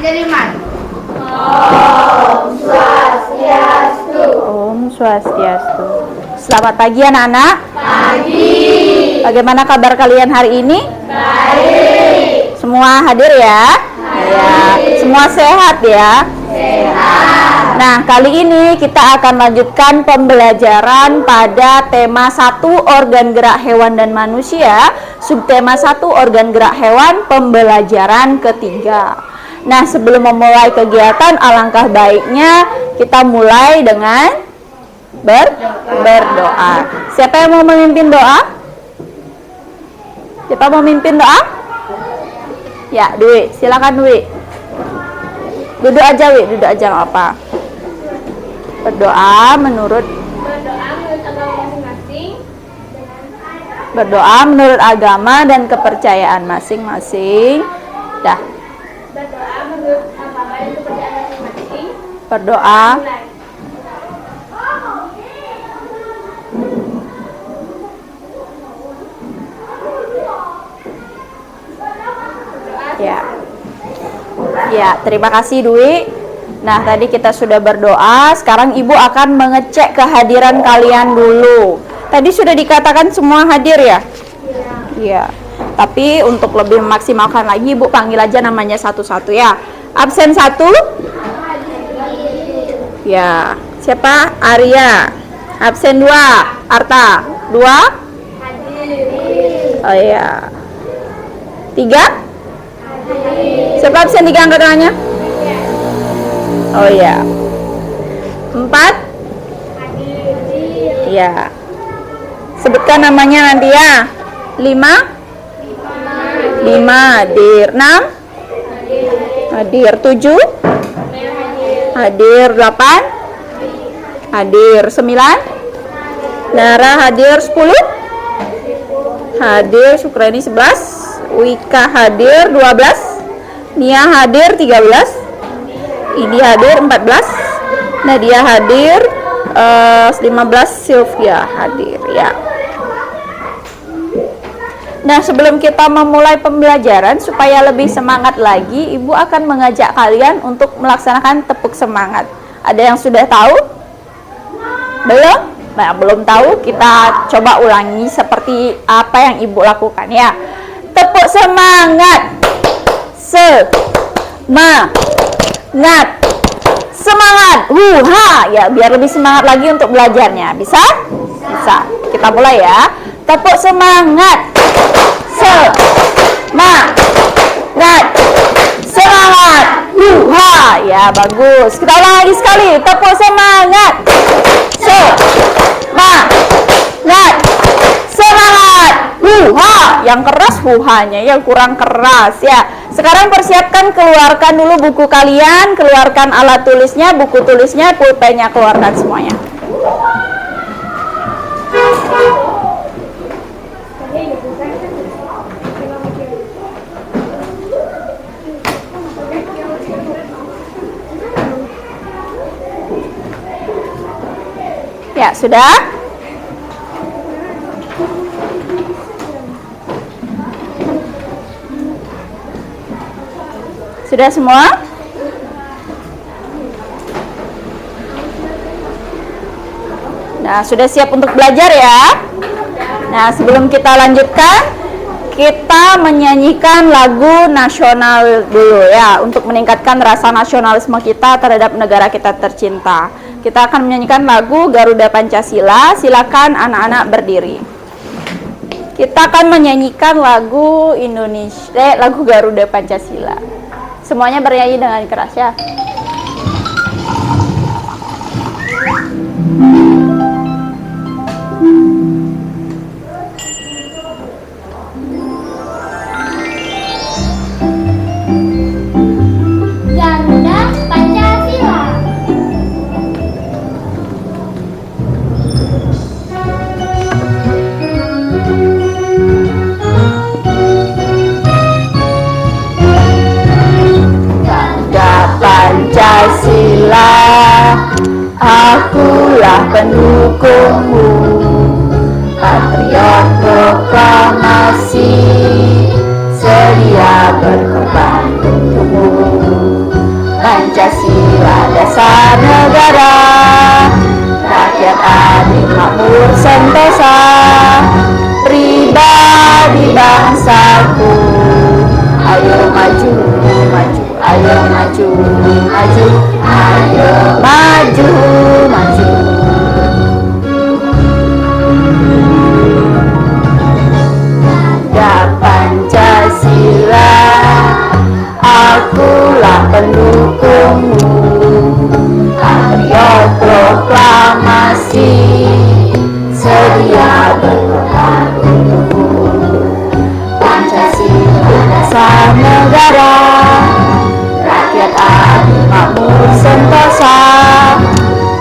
Jeriman. Om Swastiastu. Selamat pagi anak-anak. Pagi. Bagaimana kabar kalian hari ini? Baik. Semua hadir ya? Ya. Semua sehat ya? Sehat. Nah, kali ini kita akan lanjutkan pembelajaran pada tema 1 organ gerak hewan dan manusia, subtema 1 organ gerak hewan, pembelajaran ketiga. Nah, sebelum memulai kegiatan, alangkah baiknya kita mulai dengan berdoa. Siapa yang mau memimpin doa? Siapa mau memimpin doa? Ya, Dwi, silakan Dwi. Duduk aja, Wi, duduk aja nggak apa. Berdoa menurut agama masing-masing. Berdoa menurut agama dan kepercayaan masing-masing. Dah. Berdoa menurut agama dan kepercayaan masing-masing. Berdoa. Ya. Ya, terima kasih Dwi. Nah, tadi kita sudah berdoa, sekarang Ibu akan mengecek kehadiran kalian dulu. Tadi sudah dikatakan semua hadir ya? Iya. Tapi untuk lebih memaksimalkan lagi, Ibu panggil aja namanya satu-satu ya. Absen 1? Ya. Siapa? Arya. Absen 2? Arta. 2? Oh iya. 3? Siapa absen 3 angkat tangannya? Oh iya. 4? Iya. Sebutkan namanya nanti ya. 5? 5 hadir. 6? Hadir. 7? Hadir. 8? Hadir. 9? Nara hadir. 10? Hadir. Sukrani 11? Wika hadir. 12? Nia hadir. 13? Idi hadir. 14? Nadia hadir. 15? Sylvia hadir ya. Nah, sebelum kita memulai pembelajaran supaya lebih semangat lagi, Ibu akan mengajak kalian untuk melaksanakan tepuk semangat. Ada yang sudah tahu? Belum? Nah, belum tahu, kita coba ulangi seperti apa yang Ibu lakukan ya. Tepuk semangat. Semangat. Semangat. Ya, biar lebih semangat lagi untuk belajarnya. Bisa? Bisa. Kita mulai ya. Tepuk semangat. Semangat. Semangat. Ya, bagus. Kita ulang lagi sekali. Tepuk semangat. Semangat. Semangat. Yang keras hanya, yang kurang keras ya. Sekarang persiapkan, keluarkan dulu buku kalian, keluarkan alat tulisnya, buku tulisnya, pulpennya, keluarkan semuanya. Ya, sudah? Sudah semua? Nah, sudah siap untuk belajar ya? Nah, sebelum kita lanjutkan, kita menyanyikan lagu nasional dulu ya, untuk meningkatkan rasa nasionalisme kita terhadap negara kita tercinta. Kita akan menyanyikan lagu Garuda Pancasila. Silakan anak-anak berdiri. Kita akan menyanyikan lagu lagu Garuda Pancasila. Semuanya bernyanyi dengan keras ya. Garuda Pancasila. Pancasila, akulah pendukungmu, patriot proklamasi, sedia berkorban untukmu. Pancasila dasar negara, rakyat adil makmur sentosa, pribadi bangsaku. Ayo maju, maju, ayo maju, maju, ayo maju, maju. Ya Pancasila, akulah pendukungmu. Patriot proklamasi, sedia berkorban untukmu. Pancasila dasar negara, rakyat adil makmur sentosa,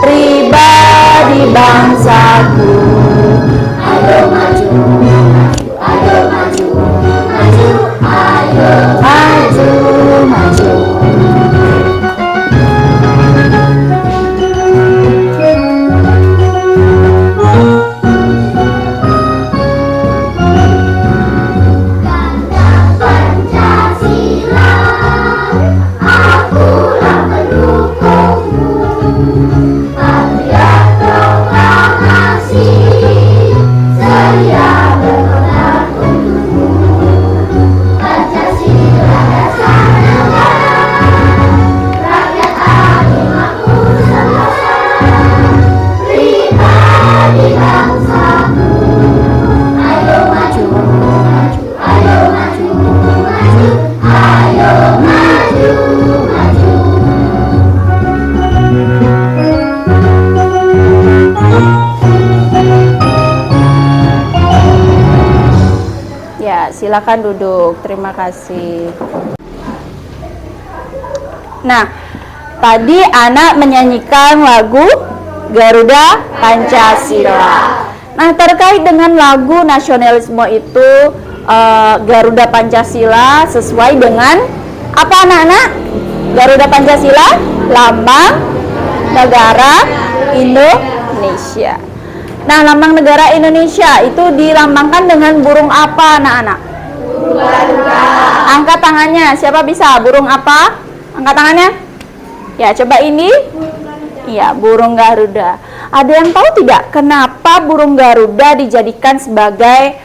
pribadi bangsaku. Ayo maju, ayo maju, maju, ayo maju, maju. Silakan duduk, terima kasih. Nah, tadi anak menyanyikan lagu Garuda Pancasila. Nah, terkait dengan lagu nasionalisme itu, Garuda Pancasila sesuai dengan apa anak-anak? Garuda Pancasila, lambang negara Indonesia. Nah, lambang negara Indonesia itu dilambangkan dengan burung apa anak-anak? Burung Garuda. Angkat tangannya, siapa bisa? Burung apa? Angkat tangannya. Ya, coba ini. Iya, burung Garuda. Ada yang tahu tidak kenapa burung Garuda dijadikan sebagai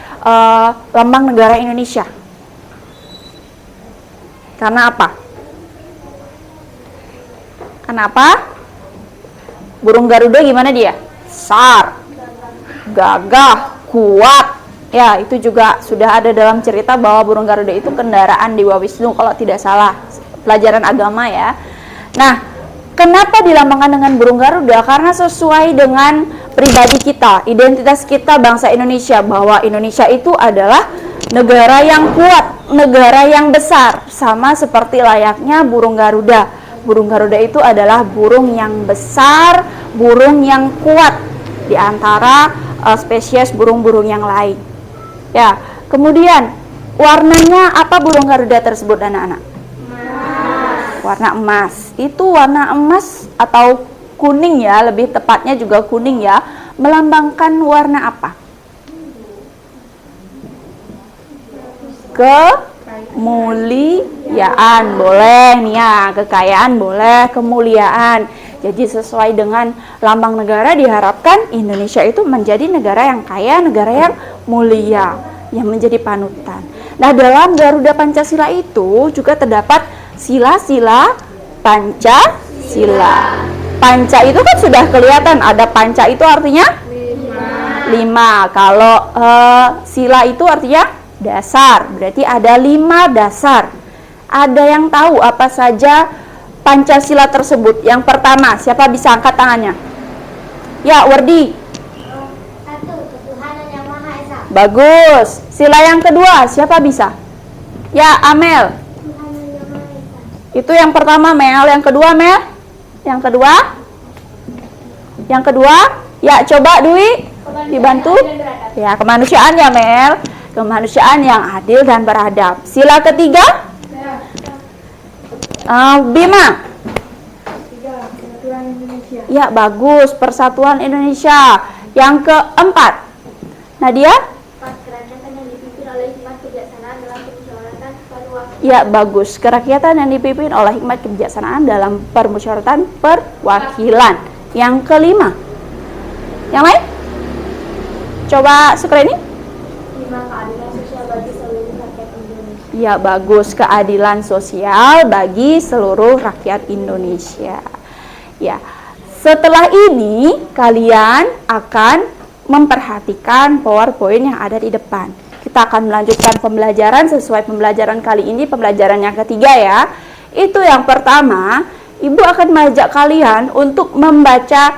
lambang negara Indonesia? Karena apa? Kenapa? Burung Garuda gimana dia? Besar, gagah, kuat. Ya, itu juga sudah ada dalam cerita bahwa burung Garuda itu kendaraan Dewa Wisnu kalau tidak salah, pelajaran agama ya. Nah, kenapa dilambangkan dengan burung Garuda? Karena sesuai dengan pribadi kita, identitas kita bangsa Indonesia, bahwa Indonesia itu adalah negara yang kuat, negara yang besar, sama seperti layaknya burung Garuda. Burung Garuda itu adalah burung yang besar, burung yang kuat di antara spesies burung-burung yang lain. Ya, kemudian warnanya apa burung Garuda tersebut anak-anak? Warna emas. Itu warna emas atau kuning ya, lebih tepatnya juga kuning ya, melambangkan warna apa? Kemuliaan, boleh nih ya, kekayaan boleh, kemuliaan. Jadi sesuai dengan lambang negara diharapkan Indonesia itu menjadi negara yang kaya, negara yang mulia, yang menjadi panutan. Nah, dalam Garuda Pancasila itu juga terdapat sila-sila Pancasila. Panca itu kan sudah kelihatan, ada panca itu artinya 5. Kalau sila itu artinya dasar, berarti ada 5 dasar. Ada yang tahu apa saja Pancasila tersebut? Yang pertama, siapa bisa angkat tangannya? Ya, Wardi. 1. Ketuhanan yang Maha Esa. Bagus. Sila yang kedua, siapa bisa? Ya, Amel. Ketuhanan yang Maha Esa. Itu yang pertama, Mel. Yang kedua, Mel. Yang kedua? Yang kedua? Ya, coba Dwi dibantu. Ya, kemanusiaan ya, Mel. Kemanusiaan yang adil dan beradab. Sila ketiga? Bima. 3. Persatuan Indonesia. Ya, bagus. Persatuan Indonesia. Yang keempat? Nadia? 4. Kerajaan yang dipimpin oleh hikmat kebijaksanaan dalam permusyawaratan perwakilan Ya, bagus. Kerakyatan yang dipimpin oleh hikmat kebijaksanaan dalam permusyawaratan perwakilan. Yang kelima. Yang lain? Coba screening. 5. Keadilan sosial bagi seluruh rakyat Indonesia. Ya, bagus. Keadilan sosial bagi seluruh rakyat Indonesia. Ya. Setelah ini kalian akan memperhatikan PowerPoint yang ada di depan. Kita akan melanjutkan pembelajaran sesuai pembelajaran kali ini, pembelajaran yang ketiga ya. Itu yang pertama, Ibu akan mengajak kalian untuk membaca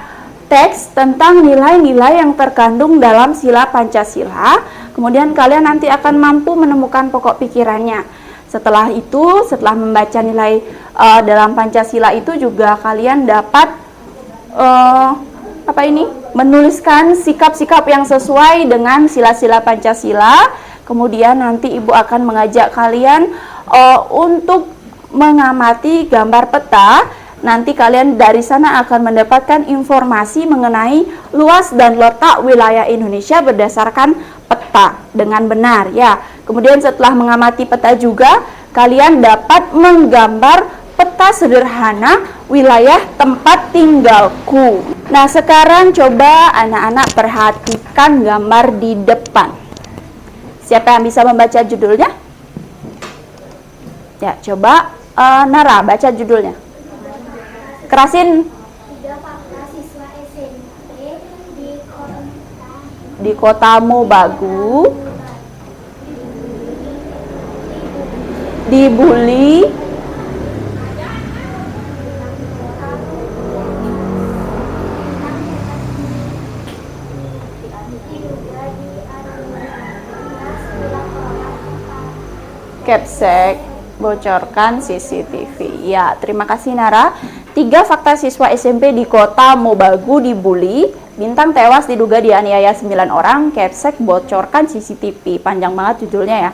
teks tentang nilai-nilai yang terkandung dalam sila Pancasila. Kemudian kalian nanti akan mampu menemukan pokok pikirannya. Setelah itu, setelah membaca nilai dalam Pancasila itu juga kalian dapat menuliskan sikap-sikap yang sesuai dengan sila-sila Pancasila. Kemudian nanti Ibu akan mengajak kalian untuk mengamati gambar peta. Nanti kalian dari sana akan mendapatkan informasi mengenai luas dan letak wilayah Indonesia berdasarkan peta dengan benar ya. Kemudian setelah mengamati peta juga kalian dapat menggambar peta sederhana wilayah tempat tinggalku. Nah, sekarang coba anak-anak perhatikan gambar di depan. Siapa yang bisa membaca judulnya? Ya, coba Nara baca judulnya. Kerasin. 3 fakta siswa SMP Di kota Mobagu dibully Capsek bocorkan CCTV. Ya, terima kasih Nara. 3 fakta siswa SMP di kota Mobagu dibully, Bintang tewas diduga dianiaya 9 orang, Capsek bocorkan CCTV. Panjang banget judulnya ya.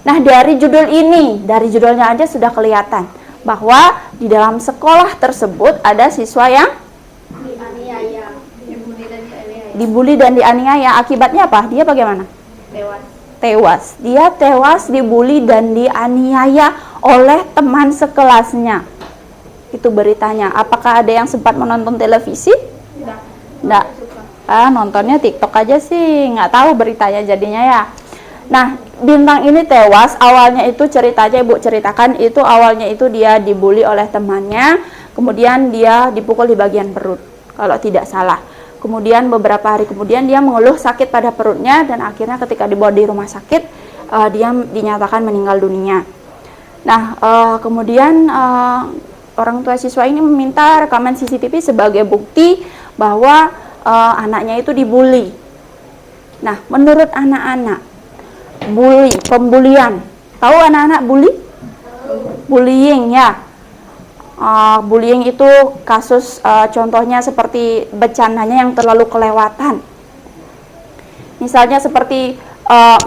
Nah, dari judul ini, dari judulnya aja sudah kelihatan bahwa di dalam sekolah tersebut ada siswa yang dianiaya, dibully dan dianiaya. Akibatnya apa? Dia bagaimana? Tewas. Dia tewas dibully dan dianiaya oleh teman sekelasnya. Itu beritanya. Apakah ada yang sempat menonton televisi? Enggak. Nontonnya TikTok aja sih. Nggak tahu beritanya jadinya ya. Nah, Bintang ini tewas. Awalnya itu ceritanya Ibu ceritakan itu awalnya itu dia dibully oleh temannya. Kemudian dia dipukul di bagian perut. Kalau tidak salah. Kemudian beberapa hari kemudian dia mengeluh sakit pada perutnya dan akhirnya ketika dibawa di rumah sakit dia dinyatakan meninggal dunia. Nah, kemudian orang tua siswa ini meminta rekaman CCTV sebagai bukti bahwa anaknya itu dibully. Nah, menurut anak-anak, pembulian, tahu anak-anak bully? Bullying ya. Bullying itu kasus contohnya seperti bercandanya yang terlalu kelewatan. Misalnya seperti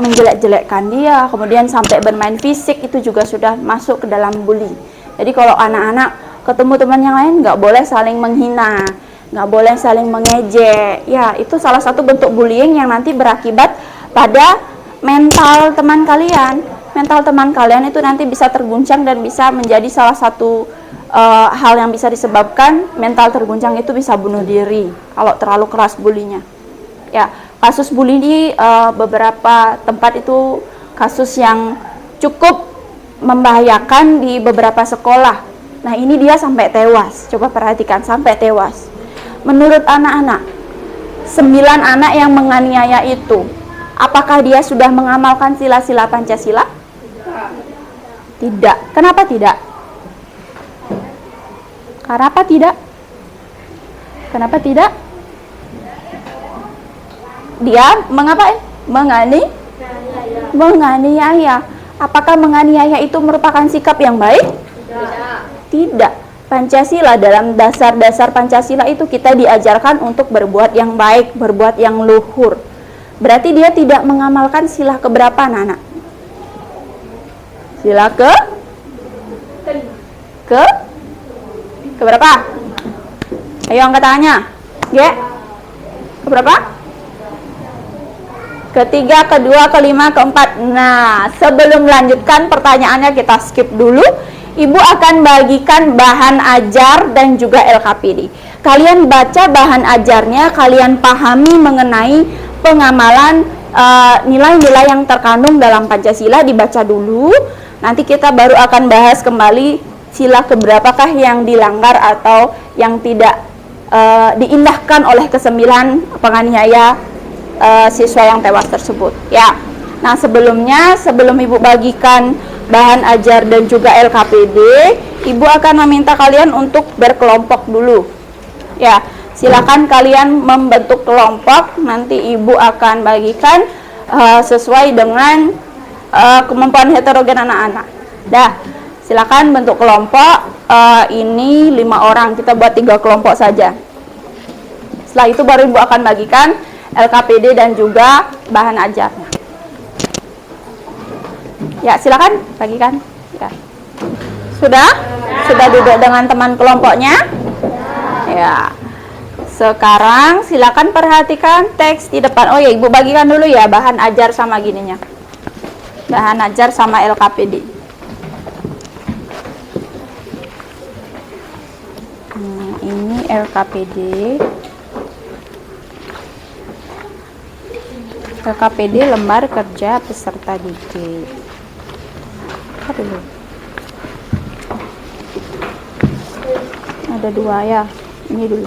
menjelek-jelekkan dia, kemudian sampai bermain fisik, itu juga sudah masuk ke dalam bully. Jadi kalau anak-anak ketemu teman yang lain nggak boleh saling menghina, nggak boleh saling mengejek. Ya, itu salah satu bentuk bullying yang nanti berakibat pada mental teman kalian. Mental teman kalian itu nanti bisa terguncang dan bisa menjadi salah satu hal yang bisa disebabkan mental terguncang itu bisa bunuh diri kalau terlalu keras bulinya. Ya, kasus bully di beberapa tempat itu kasus yang cukup membahayakan di beberapa sekolah. Nah, ini dia sampai tewas. Coba perhatikan, sampai tewas. Menurut anak-anak, 9 anak yang menganiaya itu, apakah dia sudah mengamalkan sila-sila Pancasila? Tidak. Kenapa tidak? Kenapa tidak? Kenapa tidak? Dia mengapa? Menganiaya. Apakah menganiaya itu merupakan sikap yang baik? Tidak. Pancasila, dalam dasar-dasar Pancasila itu kita diajarkan untuk berbuat yang baik, berbuat yang luhur. Berarti dia tidak mengamalkan sila keberapa, anak-anak? Sila keberapa? Ayo angkat tangannya. Keberapa? ketiga, kedua, kelima, keempat. Nah, sebelum melanjutkan pertanyaannya kita skip dulu. Ibu akan bagikan bahan ajar dan juga LKPD. Kalian baca bahan ajarnya, kalian pahami mengenai pengamalan nilai-nilai yang terkandung dalam Pancasila, dibaca dulu. Nanti kita baru akan bahas kembali sila keberapakah yang dilanggar atau yang tidak diindahkan oleh kesembilan penganiaya siswa yang tewas tersebut ya. Nah, sebelum Ibu bagikan bahan ajar dan juga LKPD, Ibu akan meminta kalian untuk berkelompok dulu ya. Silakan kalian membentuk kelompok, nanti Ibu akan bagikan sesuai dengan kemampuan heterogen anak-anak. Dah, silakan bentuk kelompok. Ini 5 orang, kita buat 3 kelompok saja. Setelah itu baru Ibu akan bagikan LKPD dan juga bahan ajarnya. Ya, silakan bagikan. Ya. Sudah? Sudah duduk dengan teman kelompoknya? Ya. Sekarang silakan perhatikan teks di depan. Oh ya, Ibu bagikan dulu ya bahan ajar sama gininya. Bahan ajar sama LKPD. Ini LKPD. LKPD lembar kerja peserta didik. Dulu. Ada 2 ya. Ini dulu.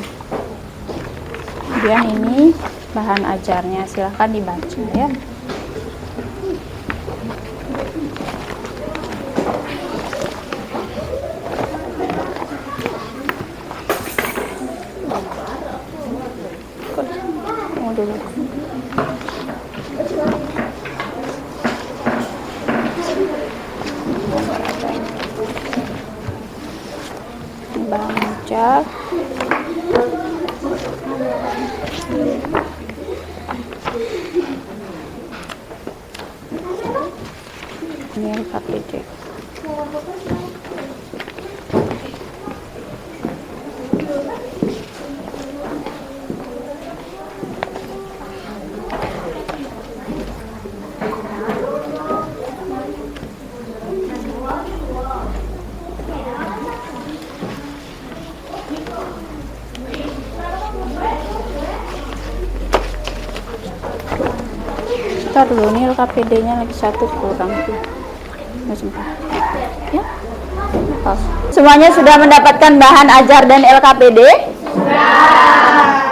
Kemudian ini bahan ajarnya, silahkan dibaca ya. Dulu. Baca. Ini LKPD. Ntar dulu, nih LKPD-nya lagi 1 kurang tuh. Ya. Semuanya sudah mendapatkan bahan ajar dan LKPD?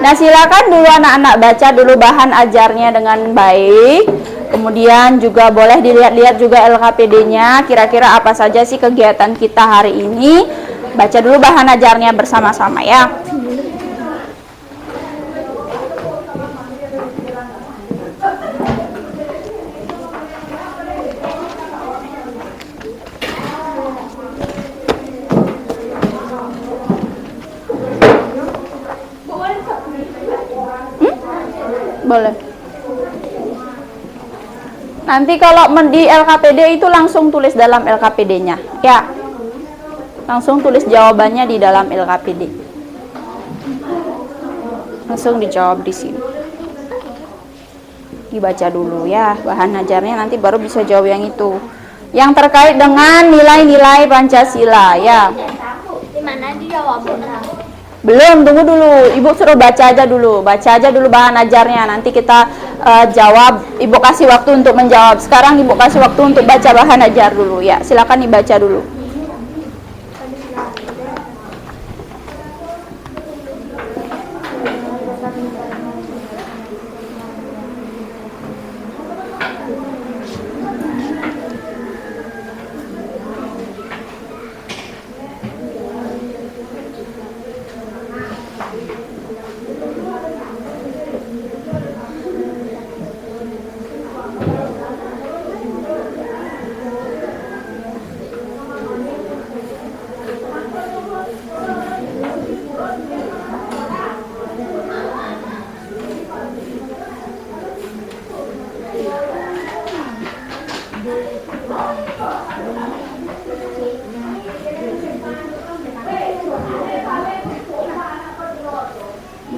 Nah, silakan dulu anak-anak baca dulu bahan ajarnya dengan baik. Kemudian juga boleh dilihat-lihat juga LKPD-nya, kira-kira apa saja sih kegiatan kita hari ini. Baca dulu bahan ajarnya bersama-sama ya. Boleh. Nanti kalau di LKPD itu langsung tulis dalam LKPD-nya, ya. Langsung tulis jawabannya di dalam LKPD. Langsung dijawab di sini. Dibaca dulu ya bahan ajarnya, nanti baru bisa jawab yang itu. Yang terkait dengan nilai-nilai Pancasila, ya. Gimana dijawabnya? Belum, tunggu dulu. Ibu suruh baca aja dulu. Baca aja dulu bahan ajarnya. Nanti kita jawab. Ibu kasih waktu untuk menjawab. Sekarang Ibu kasih waktu untuk baca bahan ajar dulu. Ya, silakan dibaca dulu.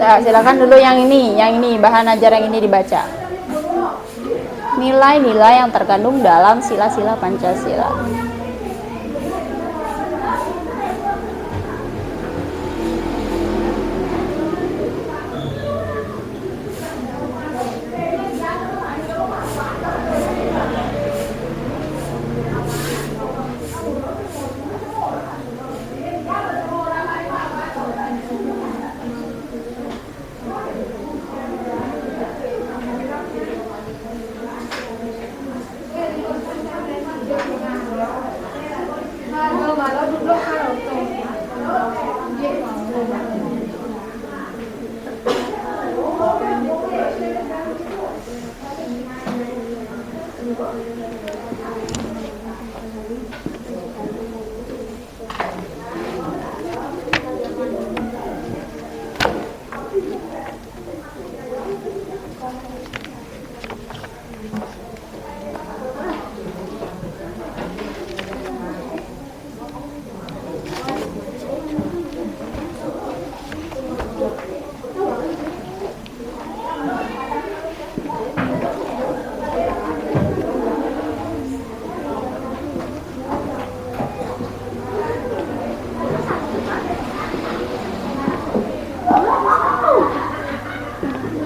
Nah, silakan dulu yang ini bahan ajar yang ini dibaca. nilai-nilai yang terkandung dalam sila-sila Pancasila.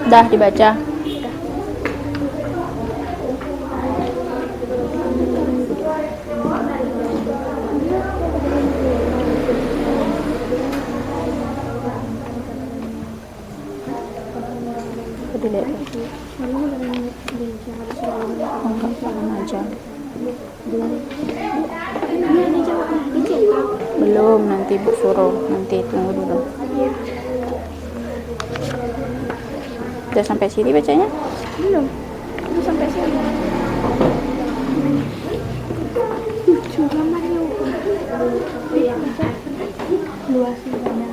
Dah dibaca. Dilihat. Enggak, sama aja. Belum, nanti Bu suruh. Nanti tunggu dulu. Udah sampai sini bacanya? Belum. Itu sampai sini. Coba Mario. Iya. Luas banyak.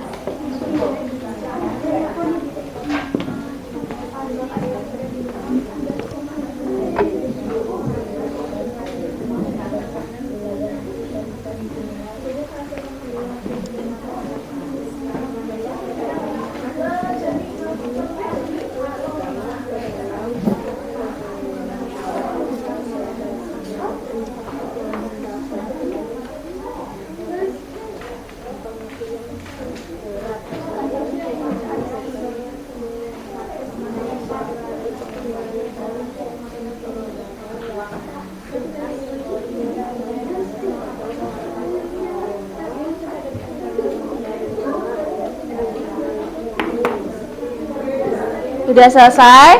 Sudah selesai?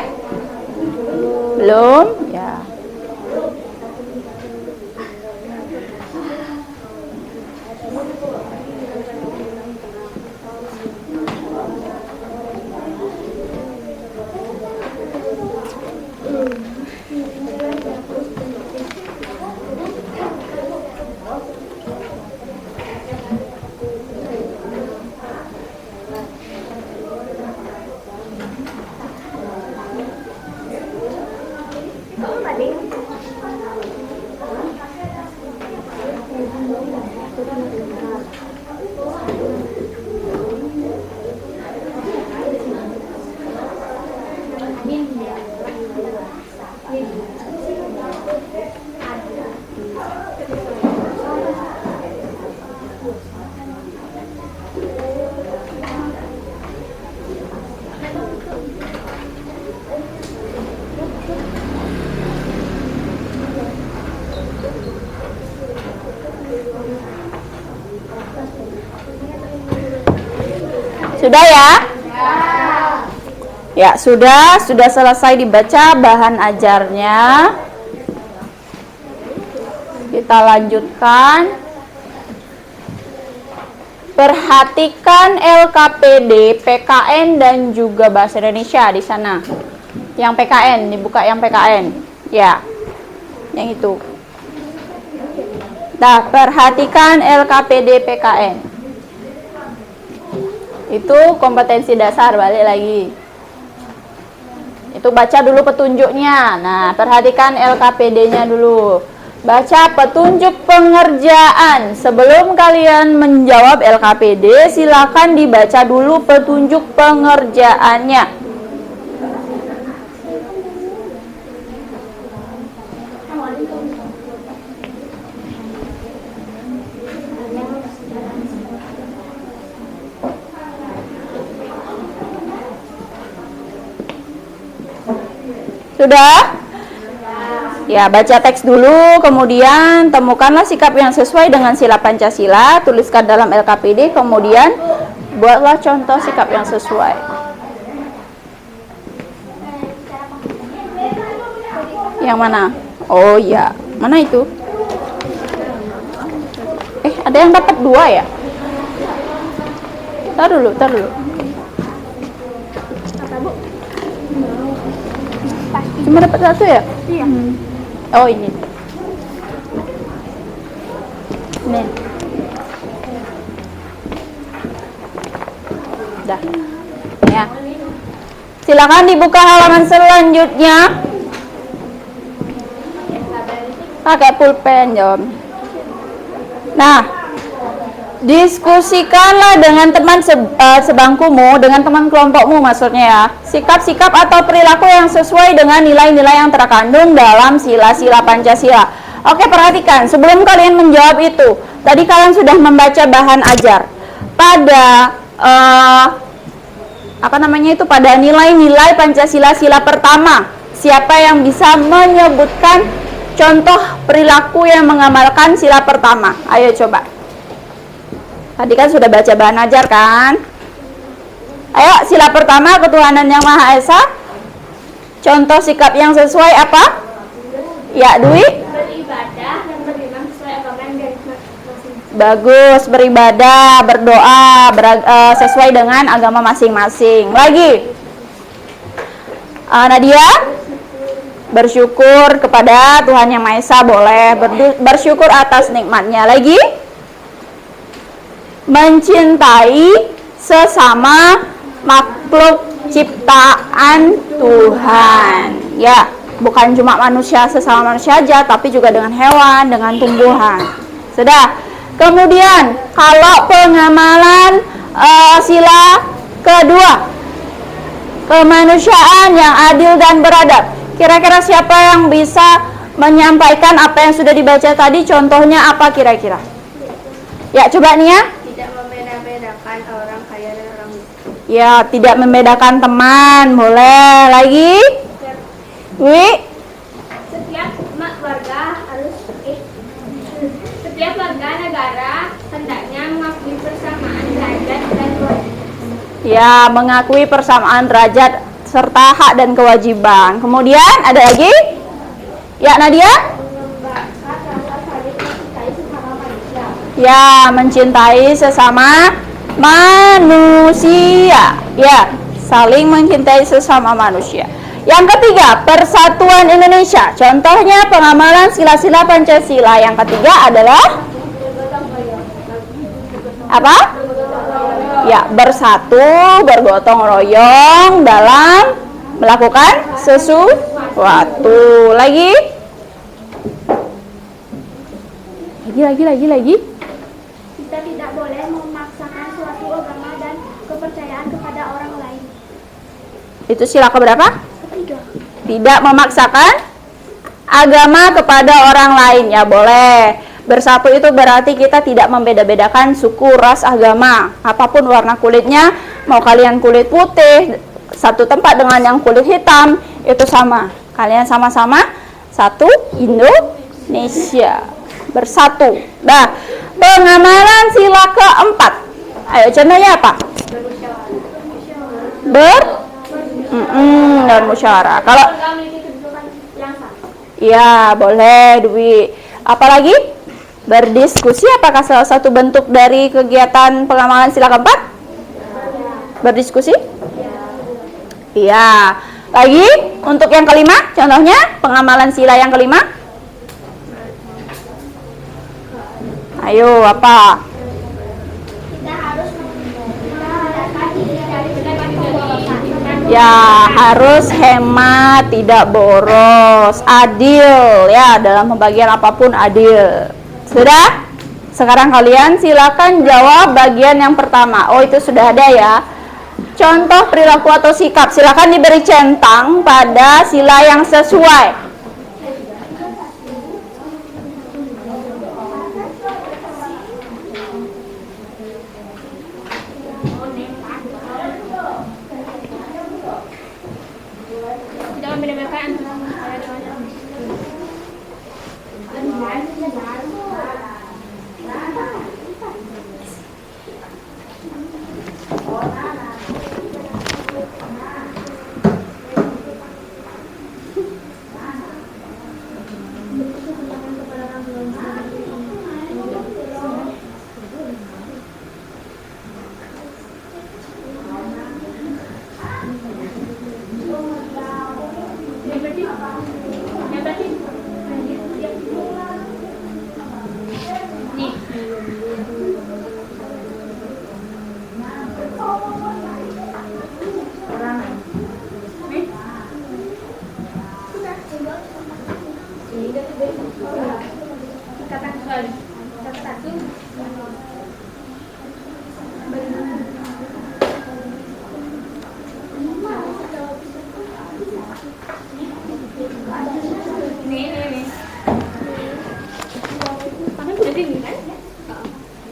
Belum? Ya. Sudah ya? Ya, sudah selesai dibaca bahan ajarnya. Kita lanjutkan. Perhatikan LKPD, PKN dan juga bahasa Indonesia di sana. Yang PKN, dibuka yang PKN. Ya. Yang itu. Nah, perhatikan LKPD PKN. Itu kompetensi dasar, balik lagi. Itu baca dulu petunjuknya. Nah, perhatikan LKPD-nya dulu. Baca petunjuk pengerjaan. Sebelum kalian menjawab LKPD, silakan dibaca dulu petunjuk pengerjaannya. Sudah? Ya, baca teks dulu, kemudian temukanlah sikap yang sesuai dengan sila Pancasila, tuliskan dalam LKPD, kemudian buatlah contoh sikap yang sesuai. Yang mana? Oh ya, mana itu? Ada yang dapat 2 ya? Tar dulu. Cuma dapat 1 ya? Iya. Oh ini. Nih. Dah. Ya. Silakan dibuka halaman selanjutnya. Pakai pulpen, jawab. Nah, diskusikanlah dengan teman sebangkumu, dengan teman kelompokmu maksudnya ya, sikap-sikap atau perilaku yang sesuai dengan nilai-nilai yang terkandung dalam sila-sila Pancasila. Oke, perhatikan, sebelum kalian menjawab itu, tadi kalian sudah membaca bahan ajar. Pada pada nilai-nilai Pancasila sila pertama, siapa yang bisa menyebutkan contoh perilaku yang mengamalkan sila pertama? Ayo coba. Tadi kan sudah baca bahan ajar kan? Ayo, sila pertama, ketuhanan yang Maha Esa. Contoh sikap yang sesuai apa? Ya, Dwi? Beribadah dan beriman sesuai agama yang masing-masing. Bagus, beribadah, berdoa, sesuai dengan agama masing-masing. Lagi? Nadia? Bersyukur kepada Tuhan Yang Maha Esa, boleh. Bersyukur atas nikmatnya. Lagi? Mencintai sesama makhluk ciptaan Tuhan. Ya, bukan cuma manusia, sesama manusia aja, tapi juga dengan hewan, dengan tumbuhan. Sudah. Kemudian, kalau pengamalan sila kedua, kemanusiaan yang adil dan beradab. Kira-kira siapa yang bisa menyampaikan apa yang sudah dibaca tadi? Contohnya apa kira-kira? Ya, coba nih ya. Tidak membeda-bedakan orang kaya dan orang miskin. Ya, tidak membedakan teman. Boleh. Lagi? Wi? Setiap warga negara hendaknya mengakui persamaan derajat dan kewajiban. Ya, mengakui persamaan derajat serta hak dan kewajiban. Kemudian ada lagi? Ya, Nadia? Ya, mencintai sesama manusia. Ya, saling mencintai sesama manusia. Yang ketiga, persatuan Indonesia. Contohnya pengamalan sila-sila Pancasila. Yang ketiga adalah apa? Ya, bersatu, bergotong royong dalam melakukan sesuatu. Lagi? Lagi. Kita tidak boleh memaksakan suatu agama dan kepercayaan kepada orang lain. Itu sila keberapa? Ketiga. Tidak memaksakan agama kepada orang lain. Ya, boleh. Bersatu itu berarti kita tidak membeda-bedakan suku, ras, agama. Apapun warna kulitnya, mau kalian kulit putih, satu tempat dengan yang kulit hitam, itu sama. Kalian sama-sama satu Indonesia. Bersatu. Nah, pengamalan sila keempat. Ayo, contohnya apa? Bermusyawarah. Kalau ya, boleh, Dwi. Apalagi? Berdiskusi. Apakah salah satu bentuk dari kegiatan pengamalan sila keempat? Berdiskusi? Iya. Lagi? Untuk yang kelima, contohnya pengamalan sila yang kelima? Ayo, apa? Kita harus menghindarkan diri dari kebodohan. Ya, harus hemat, tidak boros, adil ya, dalam pembagian apapun adil. Sudah? Sekarang kalian silakan jawab bagian yang pertama. Oh, itu sudah ada ya. Contoh perilaku atau sikap. Silakan diberi centang pada sila yang sesuai. Tidak membeda-bedakan antara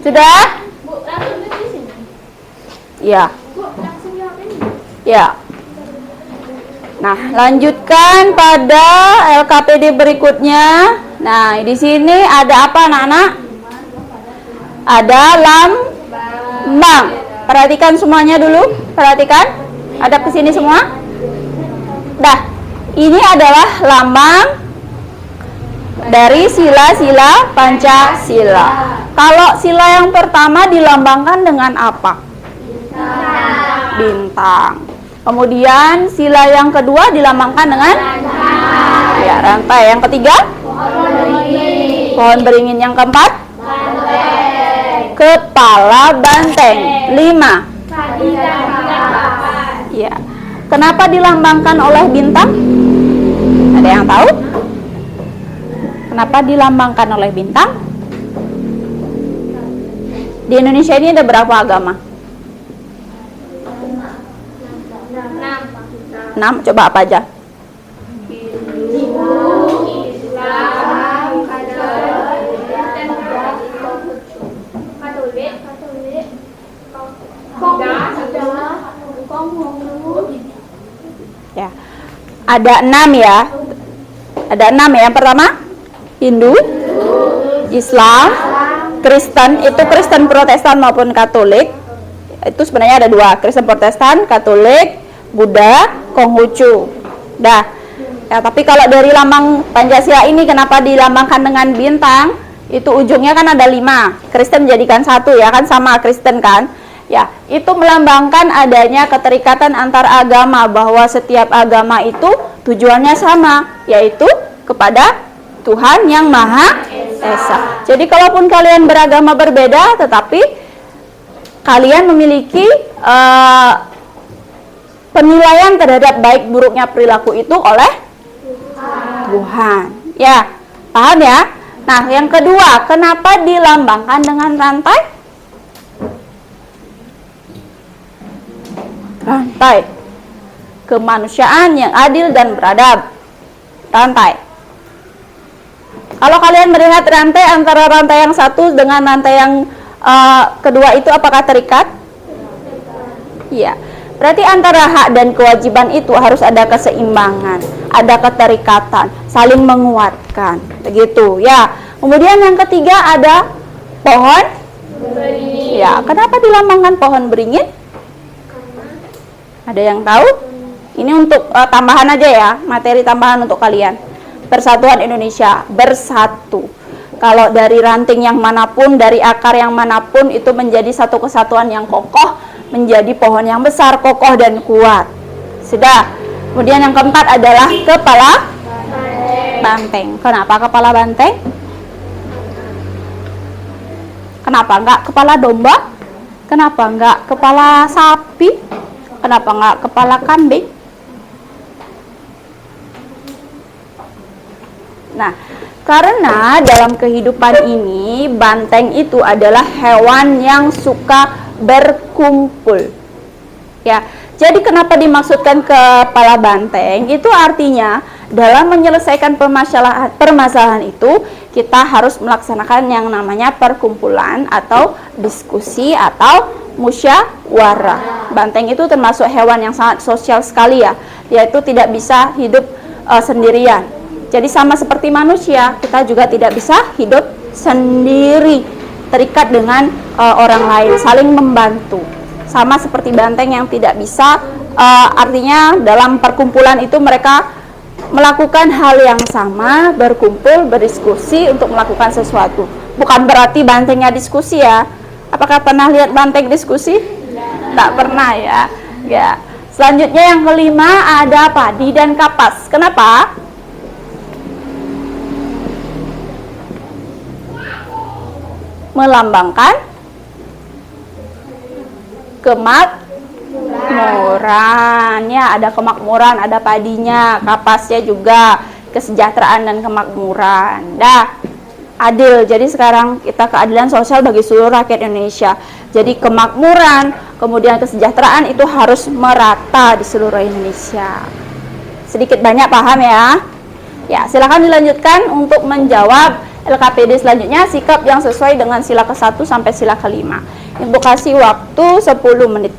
Sudah? Bu, langsung di sini. Ya. Bu, langsung jawab ini. Ya. Nah, lanjutkan pada LKPD berikutnya. Nah, di sini ada apa, anak-anak? Ada lambang. Perhatikan semuanya dulu. Perhatikan. Ada ke sini semua? Dah. Ini adalah lambang dari sila-sila Pancasila. Kalau sila yang pertama dilambangkan dengan apa? Bintang. Kemudian sila yang kedua dilambangkan dengan ya, rantai. Yang ketiga pohon beringin. Yang keempat kepala banteng. 5 ya. Kenapa dilambangkan oleh bintang? Ada yang tahu? Kenapa dilambangkan oleh bintang? Di Indonesia ini ada berapa agama? 6. Coba apa aja? Ya. Ada 6 ya. Ada 6 ya. Yang pertama Hindu, Islam, Kristen. Itu Kristen Protestan maupun Katolik. Itu sebenarnya ada 2, Kristen Protestan, Katolik, Buddha, Konghucu. Dah. Ya, tapi kalau dari lambang Pancasila ini kenapa dilambangkan dengan bintang? Itu ujungnya kan ada 5. Kristen jadikan 1 ya, kan sama Kristen kan? Ya, itu melambangkan adanya keterikatan antar agama, bahwa setiap agama itu tujuannya sama, yaitu kepada Tuhan yang Maha Esa. Jadi kalaupun kalian beragama berbeda, tetapi kalian memiliki penilaian terhadap baik buruknya perilaku itu oleh Tuhan. Ya, paham ya? Nah, yang kedua, kenapa dilambangkan dengan rantai? Rantai kemanusiaan yang adil dan beradab. Rantai. Kalau kalian melihat rantai antara rantai yang satu dengan rantai yang kedua itu apakah terikat? Iya. Berarti antara hak dan kewajiban itu harus ada keseimbangan, ada keterikatan, saling menguatkan. Begitu ya. Kemudian yang ketiga ada pohon beringin. Ya, kenapa dilambangkan pohon beringin? Ada yang tahu? Ini untuk tambahan aja ya, materi tambahan untuk kalian. Persatuan Indonesia, bersatu. Kalau dari ranting yang manapun, dari akar yang manapun, itu menjadi satu kesatuan yang kokoh, menjadi pohon yang besar, kokoh dan kuat. Sudah. Kemudian yang keempat adalah kepala banteng. Kenapa kepala banteng? Kenapa enggak kepala domba? Kenapa enggak kepala sapi? Kenapa enggak kepala kambing? Nah, karena dalam kehidupan ini banteng itu adalah hewan yang suka berkumpul. Ya, jadi kenapa dimaksudkan kepala banteng? Itu artinya dalam menyelesaikan permasalahan itu kita harus melaksanakan yang namanya perkumpulan atau diskusi atau musyawarah. Banteng itu termasuk hewan yang sangat sosial sekali ya. Dia itu tidak bisa hidup sendirian. Jadi sama seperti manusia, kita juga tidak bisa hidup sendiri, terikat dengan orang lain, saling membantu. Sama seperti banteng yang tidak bisa, artinya dalam perkumpulan itu mereka melakukan hal yang sama, berkumpul, berdiskusi untuk melakukan sesuatu. Bukan berarti bantengnya diskusi ya. Apakah pernah lihat banteng diskusi? Tak pernah ya. Ya. Selanjutnya yang kelima ada padi dan kapas. Kenapa? Melambangkan kemakmuran. Ya, ada kemakmuran, ada padinya, kapasnya juga kesejahteraan dan kemakmuran. Dah, adil. Jadi sekarang kita keadilan sosial bagi seluruh rakyat Indonesia. Jadi kemakmuran, kemudian kesejahteraan itu harus merata di seluruh Indonesia. Sedikit banyak paham ya? Ya, silakan dilanjutkan untuk menjawab LKPD selanjutnya, sikap yang sesuai dengan sila ke-1 sampai sila ke-5. Ibu kasih waktu 10 menit.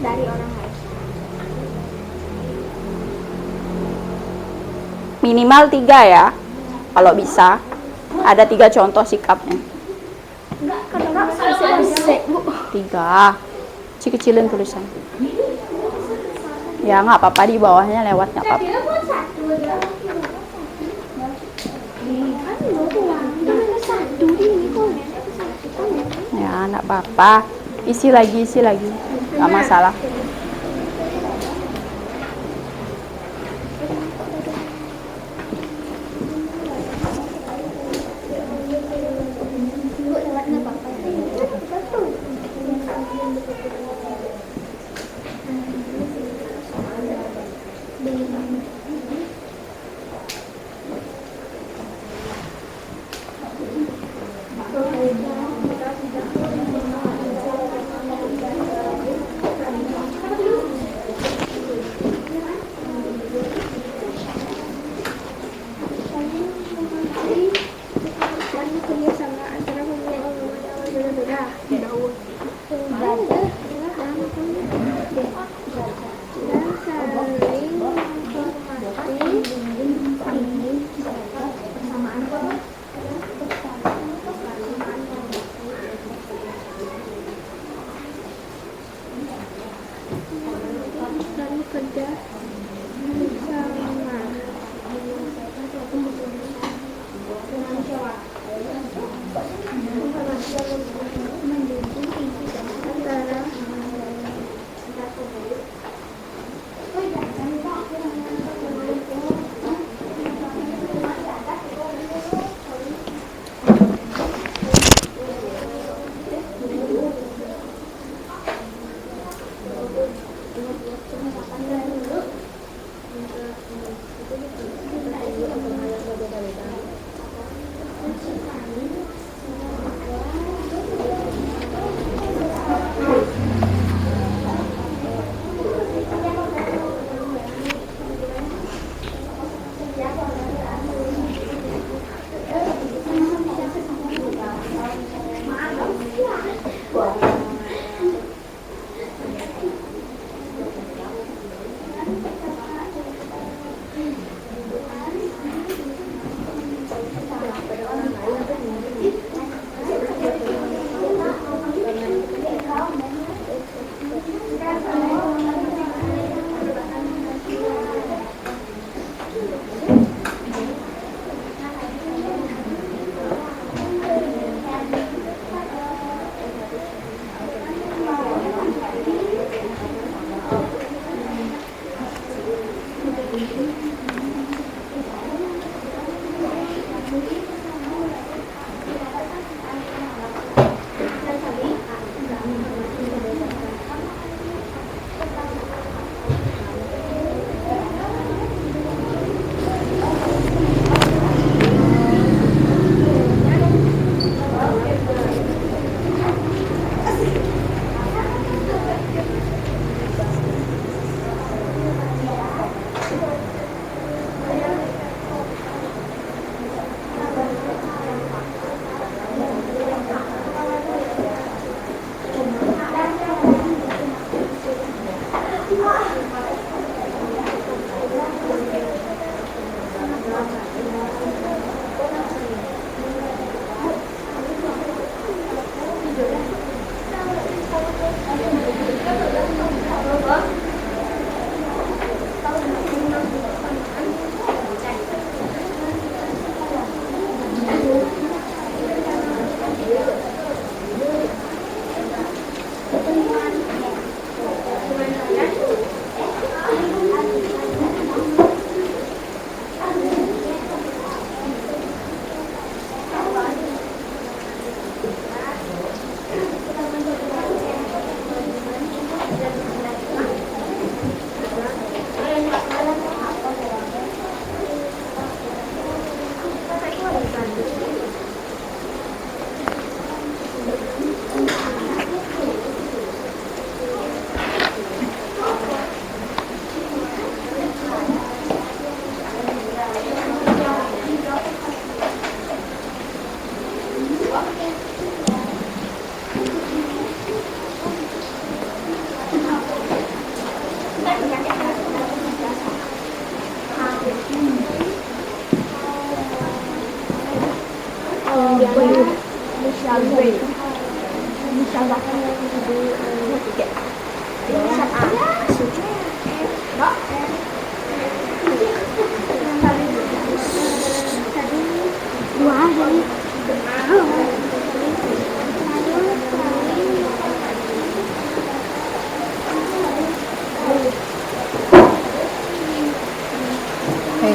Dari orang lain. Minimal 3 ya, kalau bisa. Ada 3 contoh sikapnya. Enggak, kalau bisa Bu. 3. Kecil-kecilin tulisan. Ya nggak apa-apa, di bawahnya lewat nggak apa-apa. Ya nggak apa-apa. Isi lagi, nggak masalah.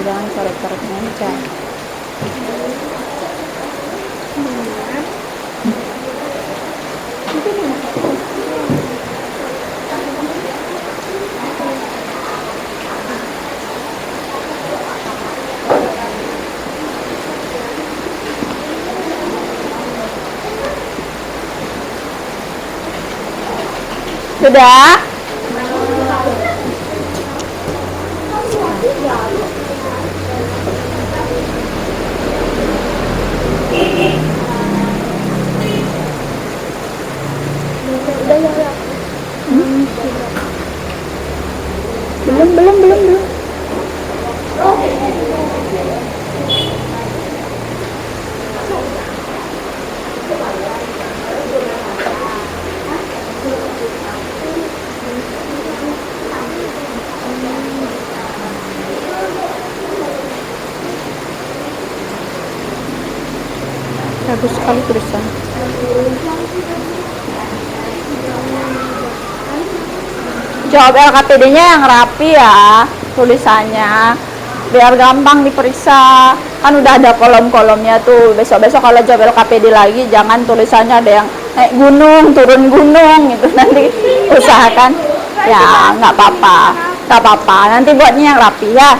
Jangan coret-coret meja. Sudah? Belum. Bagus sekali tulisan. Jawab LKPD-nya yang rapi ya tulisannya, biar gampang diperiksa. Kan udah ada kolom-kolomnya tuh. Besok-besok kalau jawab LKPD lagi jangan tulisannya ada yang naik gunung, turun gunung gitu. Nanti usahakan ya nggak apa-apa. Nanti buatnya yang rapi ya.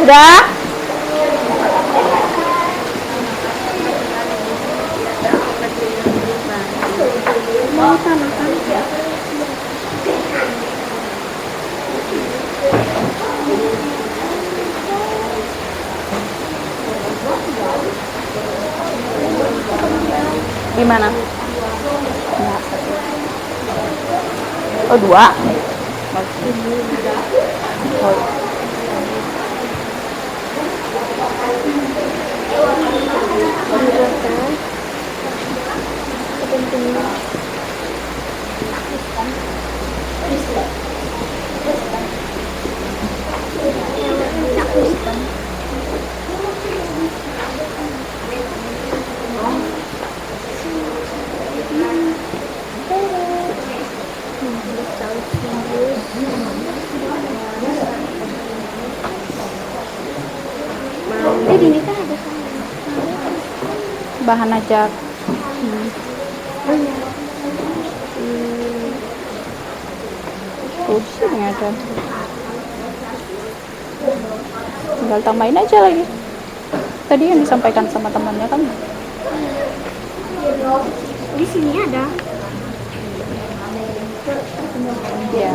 Sudah? Gimana? Oh, 2. Oh. Bahan aja. Pusing ada. Tinggal tambahin aja lagi. Tadi yang disampaikan sama temannya kan. Di sini ada. Ya.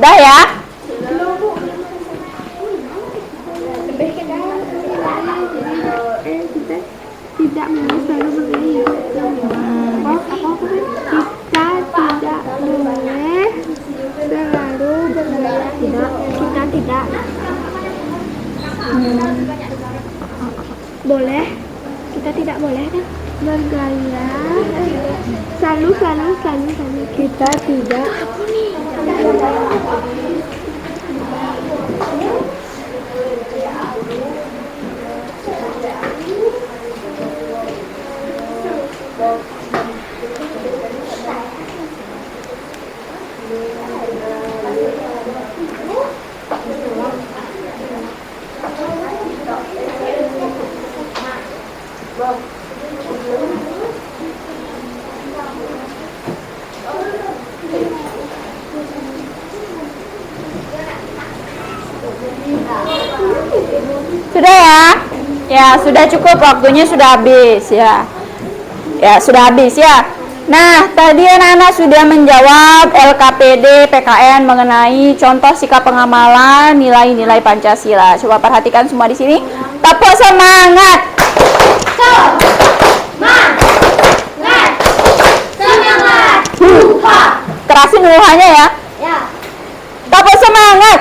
Dah ya. Lebih ke dalam. Kita tidak boleh selalu begini. Kita tidak boleh selalu bergaya. Kita tidak boleh. Kita tidak boleh kan bergaya. Selalu. Kita tidak. Sudah ya? Ya, sudah cukup, waktunya sudah habis ya. Ya, sudah habis ya. Nah, tadi anak-anak sudah menjawab LKPD PKN mengenai contoh sikap pengamalan nilai-nilai Pancasila. Coba perhatikan semua di sini. Tepuk semangat. Semangat. Kerasin hanya ya. Ya. Tepuk semangat.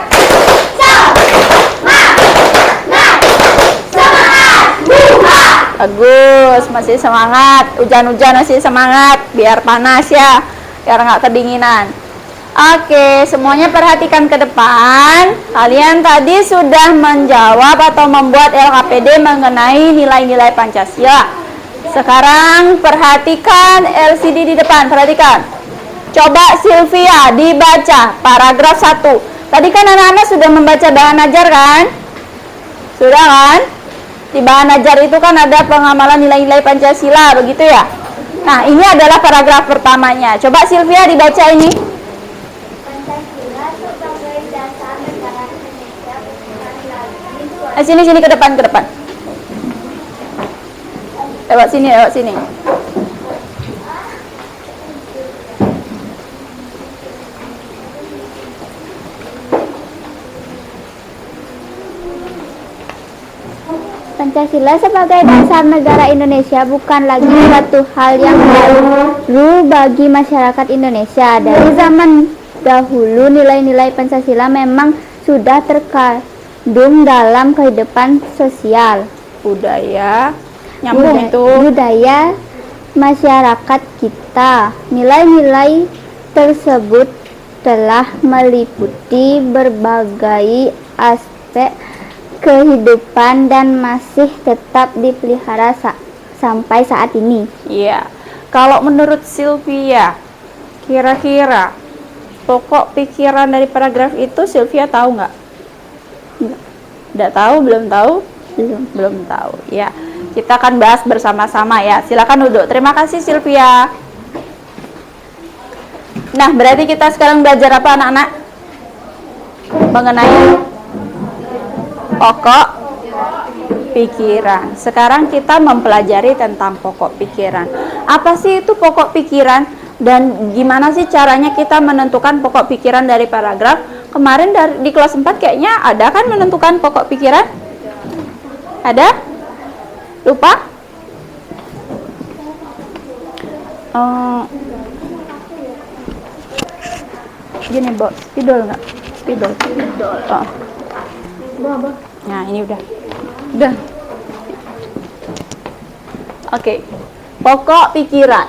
Bagus, masih semangat. Hujan-hujan masih semangat, biar panas ya, biar nggak kedinginan. Oke, semuanya perhatikan ke depan. Kalian tadi sudah menjawab atau membuat LKPD mengenai nilai-nilai Pancasila. Sekarang perhatikan LCD di depan, perhatikan. Coba Sylvia dibaca paragraf 1. Tadi kan anak-anak sudah membaca bahan ajar kan? Sudah kan? Di bahan ajar itu kan ada pengamalan nilai-nilai Pancasila, begitu ya? Nah, ini adalah paragraf pertamanya. Coba Sylvia dibaca ini. Pancasila sebagai dasar negara Indonesia bukan lagi Sini ke depan. Lewat sini. Pancasila sebagai dasar negara Indonesia bukan lagi suatu hal yang baru bagi masyarakat Indonesia. Dari zaman dahulu nilai-nilai Pancasila memang sudah terkandung dalam kehidupan sosial, Budaya. Nyambung itu. budaya masyarakat kita. Nilai-nilai tersebut telah meliputi berbagai aspek kehidupan dan masih tetap dipelihara sampai saat ini. Iya. Kalau menurut Sylvia, kira-kira pokok pikiran dari paragraf itu Sylvia tahu nggak? Nggak tahu, belum tahu? Belum tahu. Ya. Kita akan bahas bersama-sama ya. Silakan duduk. Terima kasih Sylvia. Nah, berarti kita sekarang belajar apa anak-anak? Mengenai pokok pikiran. Sekarang kita mempelajari tentang pokok pikiran. Apa sih itu pokok pikiran dan gimana sih caranya kita menentukan pokok pikiran dari paragraf? Kemarin di kelas 4 kayaknya ada kan menentukan pokok pikiran? Ada? Lupa? Gini, Bo. Spidol nggak? Spidol. Oh. Nah, ini udah. Oke. Pokok pikiran.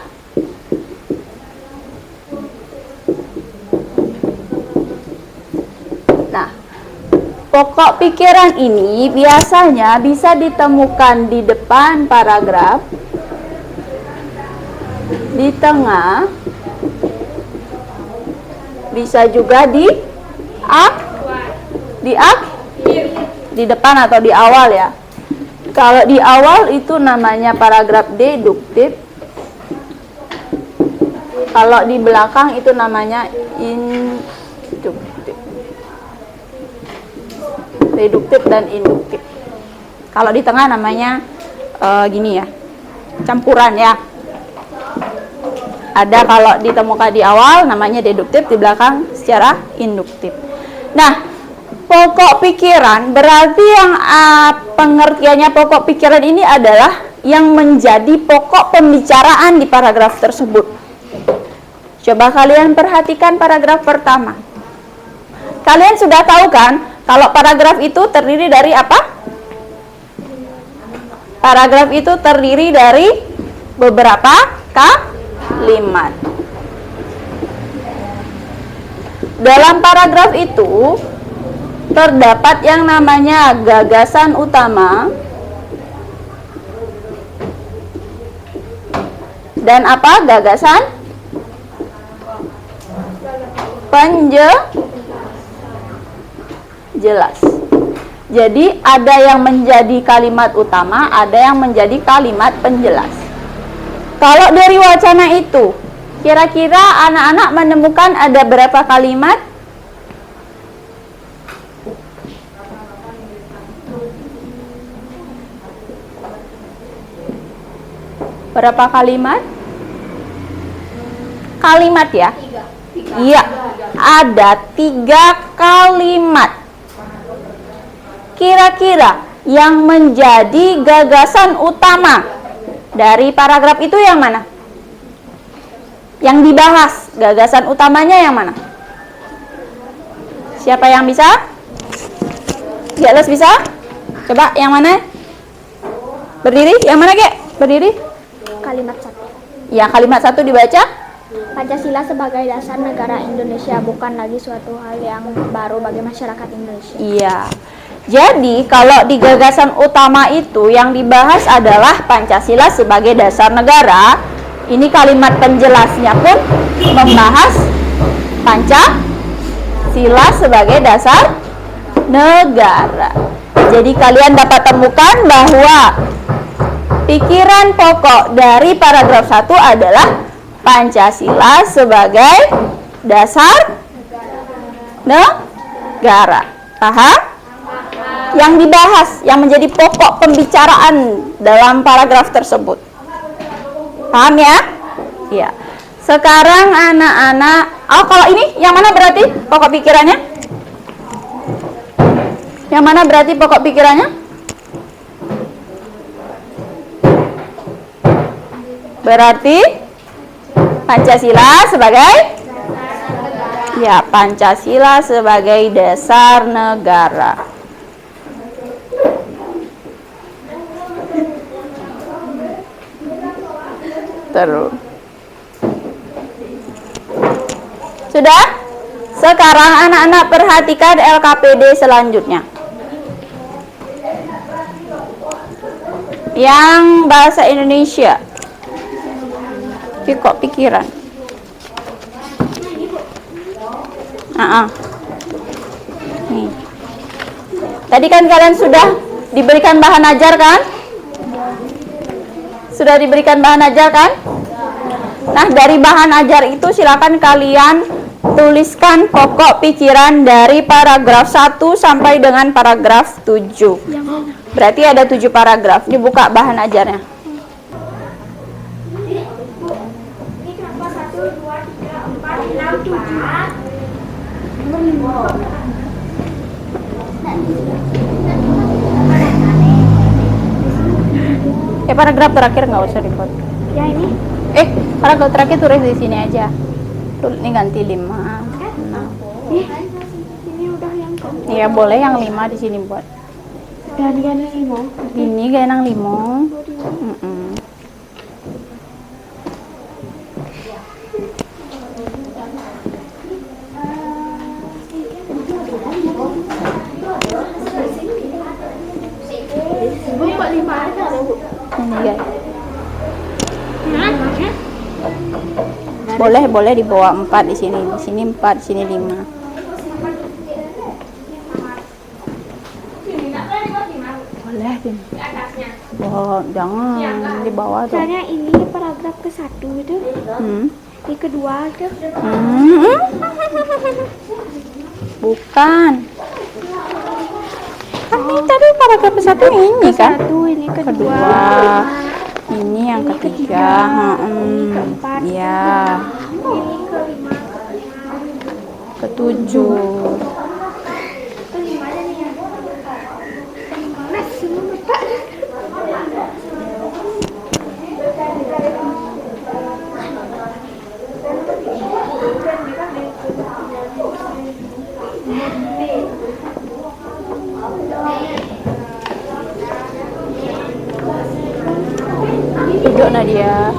Nah, pokok pikiran ini biasanya bisa ditemukan di depan paragraf, di tengah, bisa juga di depan atau di awal ya. Kalau di awal itu namanya paragraf deduktif. Kalau di belakang itu namanya induktif. Deduktif dan induktif. Kalau di tengah namanya gini ya, campuran ya. Ada kalau ditemukan di awal namanya deduktif, di belakang secara induktif. Nah, pokok pikiran berarti yang pengertiannya pokok pikiran ini adalah yang menjadi pokok pembicaraan di paragraf tersebut. Coba kalian perhatikan paragraf pertama. Kalian sudah tahu kan kalau paragraf itu terdiri dari apa? Paragraf itu terdiri dari beberapa kalimat. Dalam paragraf itu terdapat yang namanya gagasan utama dan apa? Gagasan penjelas. Jadi ada yang menjadi kalimat utama, ada yang menjadi kalimat penjelas. Kalau dari wacana itu, kira-kira anak-anak menemukan ada berapa kalimat? Berapa kalimat? Kalimat ya? Iya, ada 3 kalimat. Kira-kira yang menjadi gagasan utama dari paragraf itu yang mana? Yang dibahas, gagasan utamanya yang mana? Siapa yang bisa? Gales bisa? Coba yang mana? Berdiri, yang mana Kek? Berdiri. Kalimat 1. Ya, kalimat 1 dibaca. Pancasila sebagai dasar negara Indonesia bukan lagi suatu hal yang baru bagi masyarakat Indonesia. Iya. Jadi, kalau di gagasan utama itu yang dibahas adalah Pancasila sebagai dasar negara. Ini kalimat penjelasnya pun membahas Pancasila sebagai dasar negara. Jadi, kalian dapat temukan bahwa pikiran pokok dari paragraf 1 adalah Pancasila sebagai dasar negara. Paham? Yang dibahas, yang menjadi pokok pembicaraan dalam paragraf tersebut. Paham ya? Iya. Sekarang anak-anak, kalau ini yang mana berarti pokok pikirannya? Yang mana berarti pokok pikirannya? Berarti Pancasila sebagai Pancasila sebagai dasar negara. Terus. Sudah? Sekarang anak-anak perhatikan LKPD selanjutnya. Yang bahasa Indonesia. Kok pikiran. Nih. Tadi kan kalian sudah diberikan bahan ajar kan? Sudah diberikan bahan ajar kan? Nah, dari bahan ajar itu silakan kalian tuliskan pokok pikiran dari paragraf 1 sampai dengan paragraf 7. Berarti ada 7 paragraf. Dibuka bahan ajarnya. Paragraf terakhir nggak usah dikot. Ya ini. Paragraf terakhir tulis di sini aja. Ini ganti 5. Ini udah yang keempat. Iya, boleh yang 5 di sini buat. Dan yang 5. Ini ganang 5. Bu, kok 5 aja ada, Bu? Ini guys. Boleh di bawah 4 di sini. Di sini 4, di sini 5. Boleh di jangan di bawah tuh. Soalnya ini paragraf ke-1 itu. Ini kedua tuh. Bukan. Kan ini tadi paragraf ke-1 ini kan? Ini kedua. Ini yang ketiga. Ini keempat. Ya. Ini kelima. Ke-7. ya.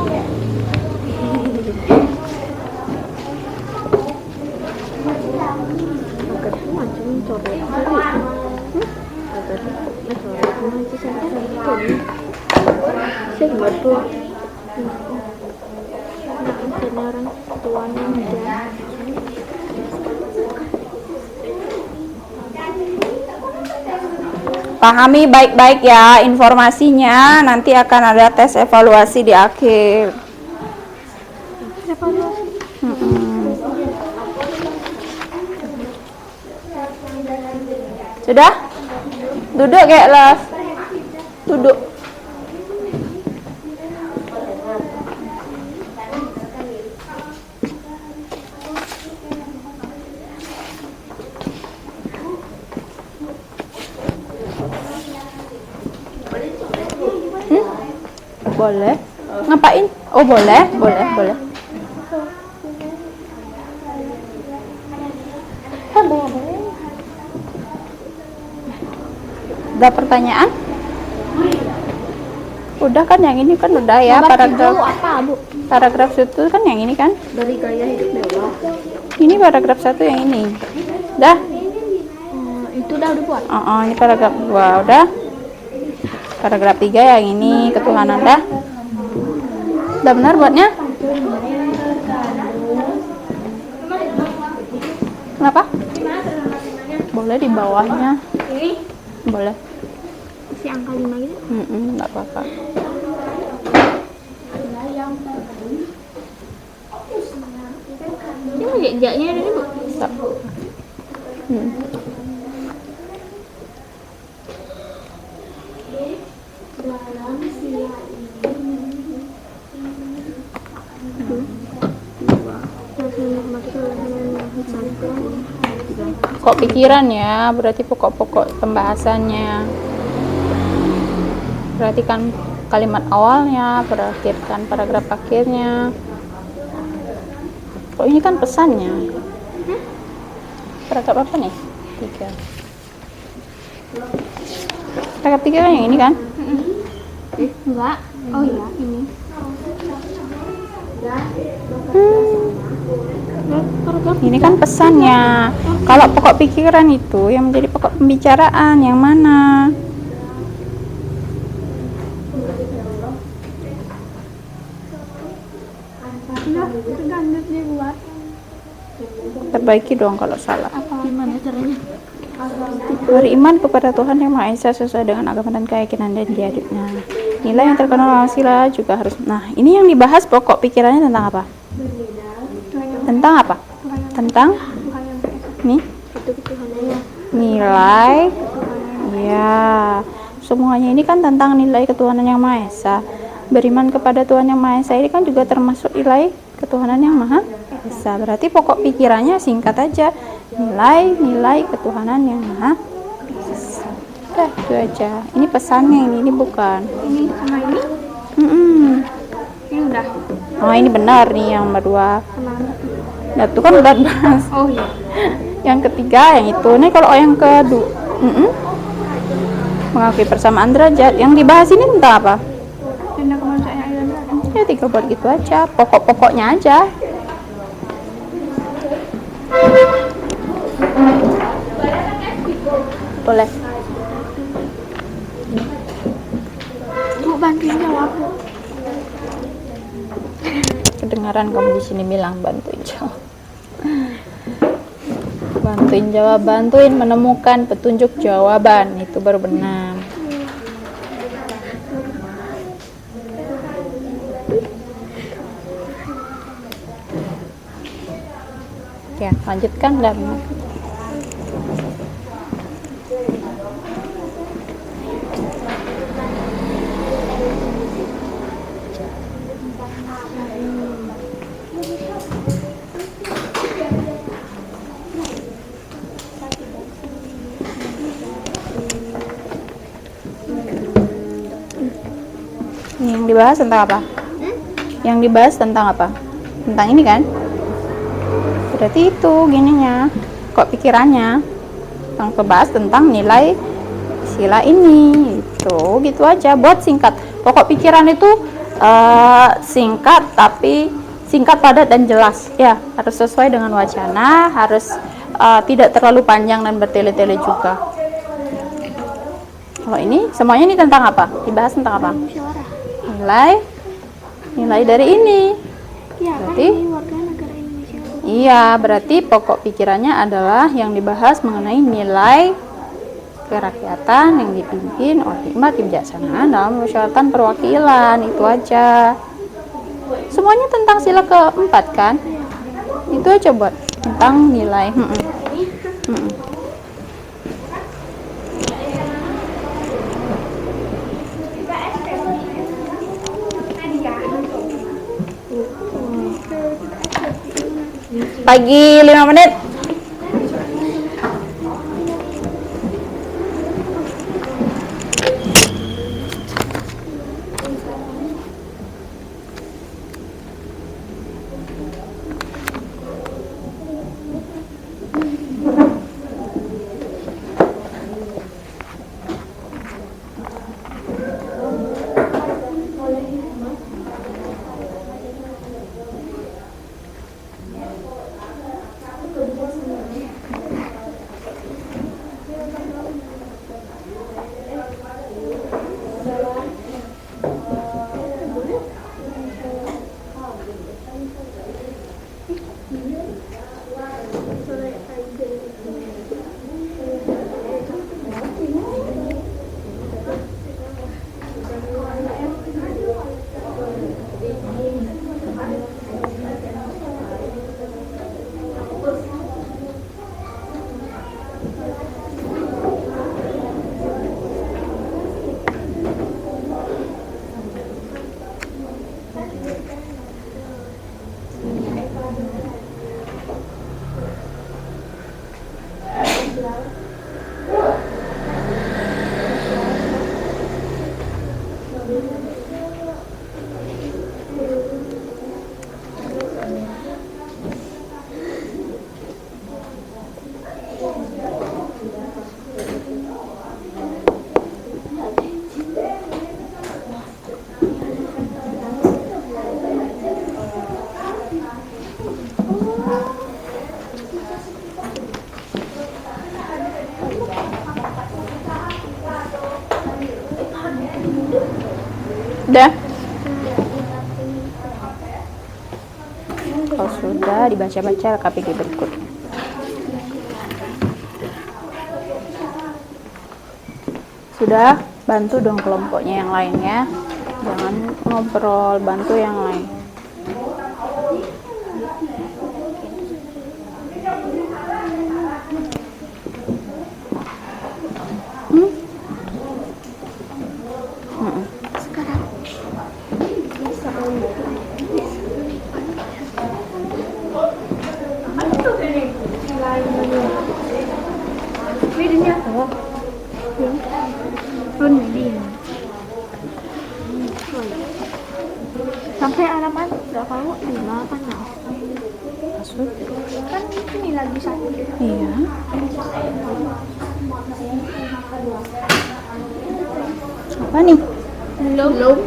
orang tuanya aja. Pahami baik-baik ya informasinya, nanti akan ada tes evaluasi di akhir. Sudah? Duduk kayak Love. Duduk. Boleh. Ngapain? Oh, boleh, boleh, boleh. Ada pertanyaan? Udah kan yang ini kan udah ya, paragraf apa, Bu? paragraf 1 kan yang ini kan? Dari gaya hidup mewah. Ini paragraf 1 yang ini. Dah? Itu udah buat. Ini paragraf 2 udah. Paragraf 3 yang ini ketuhanan dah. Udah benar buatnya? Kenapa? Boleh di bawahnya. Ini Boleh. si angka 5 gitu. Enggak apa-apa. Ini jaknya ada nih, Bu. Bisa. Pokok pikiran ya, berarti pokok-pokok pembahasannya. Perhatikan kalimat awalnya, perhatikan paragraf akhirnya. Kok ini kan pesannya? Paragraf apa nih? 3. Paragraf 3 kan yang ini kan? Enggak. Oh iya, ini. Ini kan pesannya. Kalau pokok pikiran itu yang menjadi pokok pembicaraan yang mana? Tergantung dia buat. Perbaiki dong kalau salah. Gimana caranya? Beriman kepada Tuhan Yang Maha Esa sesuai dengan agama dan keyakinan dan diaduknya. Nilai yang terkandung dalam sila juga harus. Nah, ini yang dibahas pokok pikirannya tentang apa? Tentang apa? Tentang nih nilai. Ya, semuanya ini kan tentang nilai ketuhanan Yang Maha Esa. Beriman kepada Tuhan Yang Maha Esa ini kan juga termasuk nilai ketuhanan Yang Maha Esa. Berarti pokok pikirannya singkat aja, nilai ketuhanan Yang Maha Esa. Udah, itu aja. Ini pesannya, ini bukan. Ini sama ini? Ini udah. Oh, ini benar nih yang berdua. Nah, itu kan udah bahas. Oh iya. Yang ketiga yang itu. Nih kalau yang kedua, mengakui persamaan derajat. Yang dibahas ini tentang apa? Tindak kemanusiaan Ya 3 buat gitu aja, pokok-pokoknya aja. Boleh. Bu, bantuin jawab. Kedengaran kamu di sini bilang bantuin jawab. Bantuin jawab, bantuin menemukan petunjuk jawaban, itu baru benar. Ya, lanjutkan dan yang dibahas tentang apa? Yang dibahas tentang apa? Tentang ini kan? Berarti itu gininya, kok pikirannya yang kebahas tentang nilai sila ini. Itu gitu aja, buat singkat. Pokok pikiran itu singkat, tapi singkat, padat, dan jelas ya, harus sesuai dengan wacana, harus tidak terlalu panjang dan bertele-tele juga. Kalau ini semuanya ini tentang apa? Dibahas tentang apa? Nilai dari ini. Berarti iya, berarti pokok pikirannya adalah yang dibahas mengenai nilai kerakyatan yang dipimpin oleh hikmat kebijaksanaan dalam persyaratan perwakilan. Itu aja. Semuanya tentang sila keempat kan? Itu aja buat tentang nilai. Pagi 5 menit. Udah? Kalau sudah, dibaca-baca KPG berikutnya. Sudah, bantu dong kelompoknya yang lainnya. Jangan ngobrol, bantu yang lain. Sampai halaman berapa lu? 5 kan ya? Maksud? Kan ini lagi satu. Iya. Apa nih? Belum.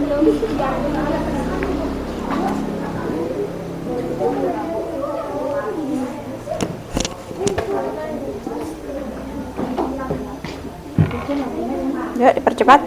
Yuk, dipercepat.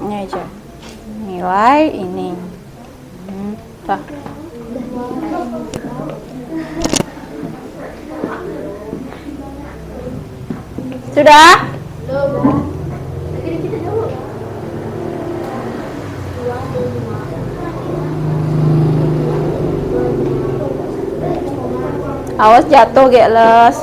Ini aja. Nilai ini. Tah. Sudah? Awas jatuh, Geles.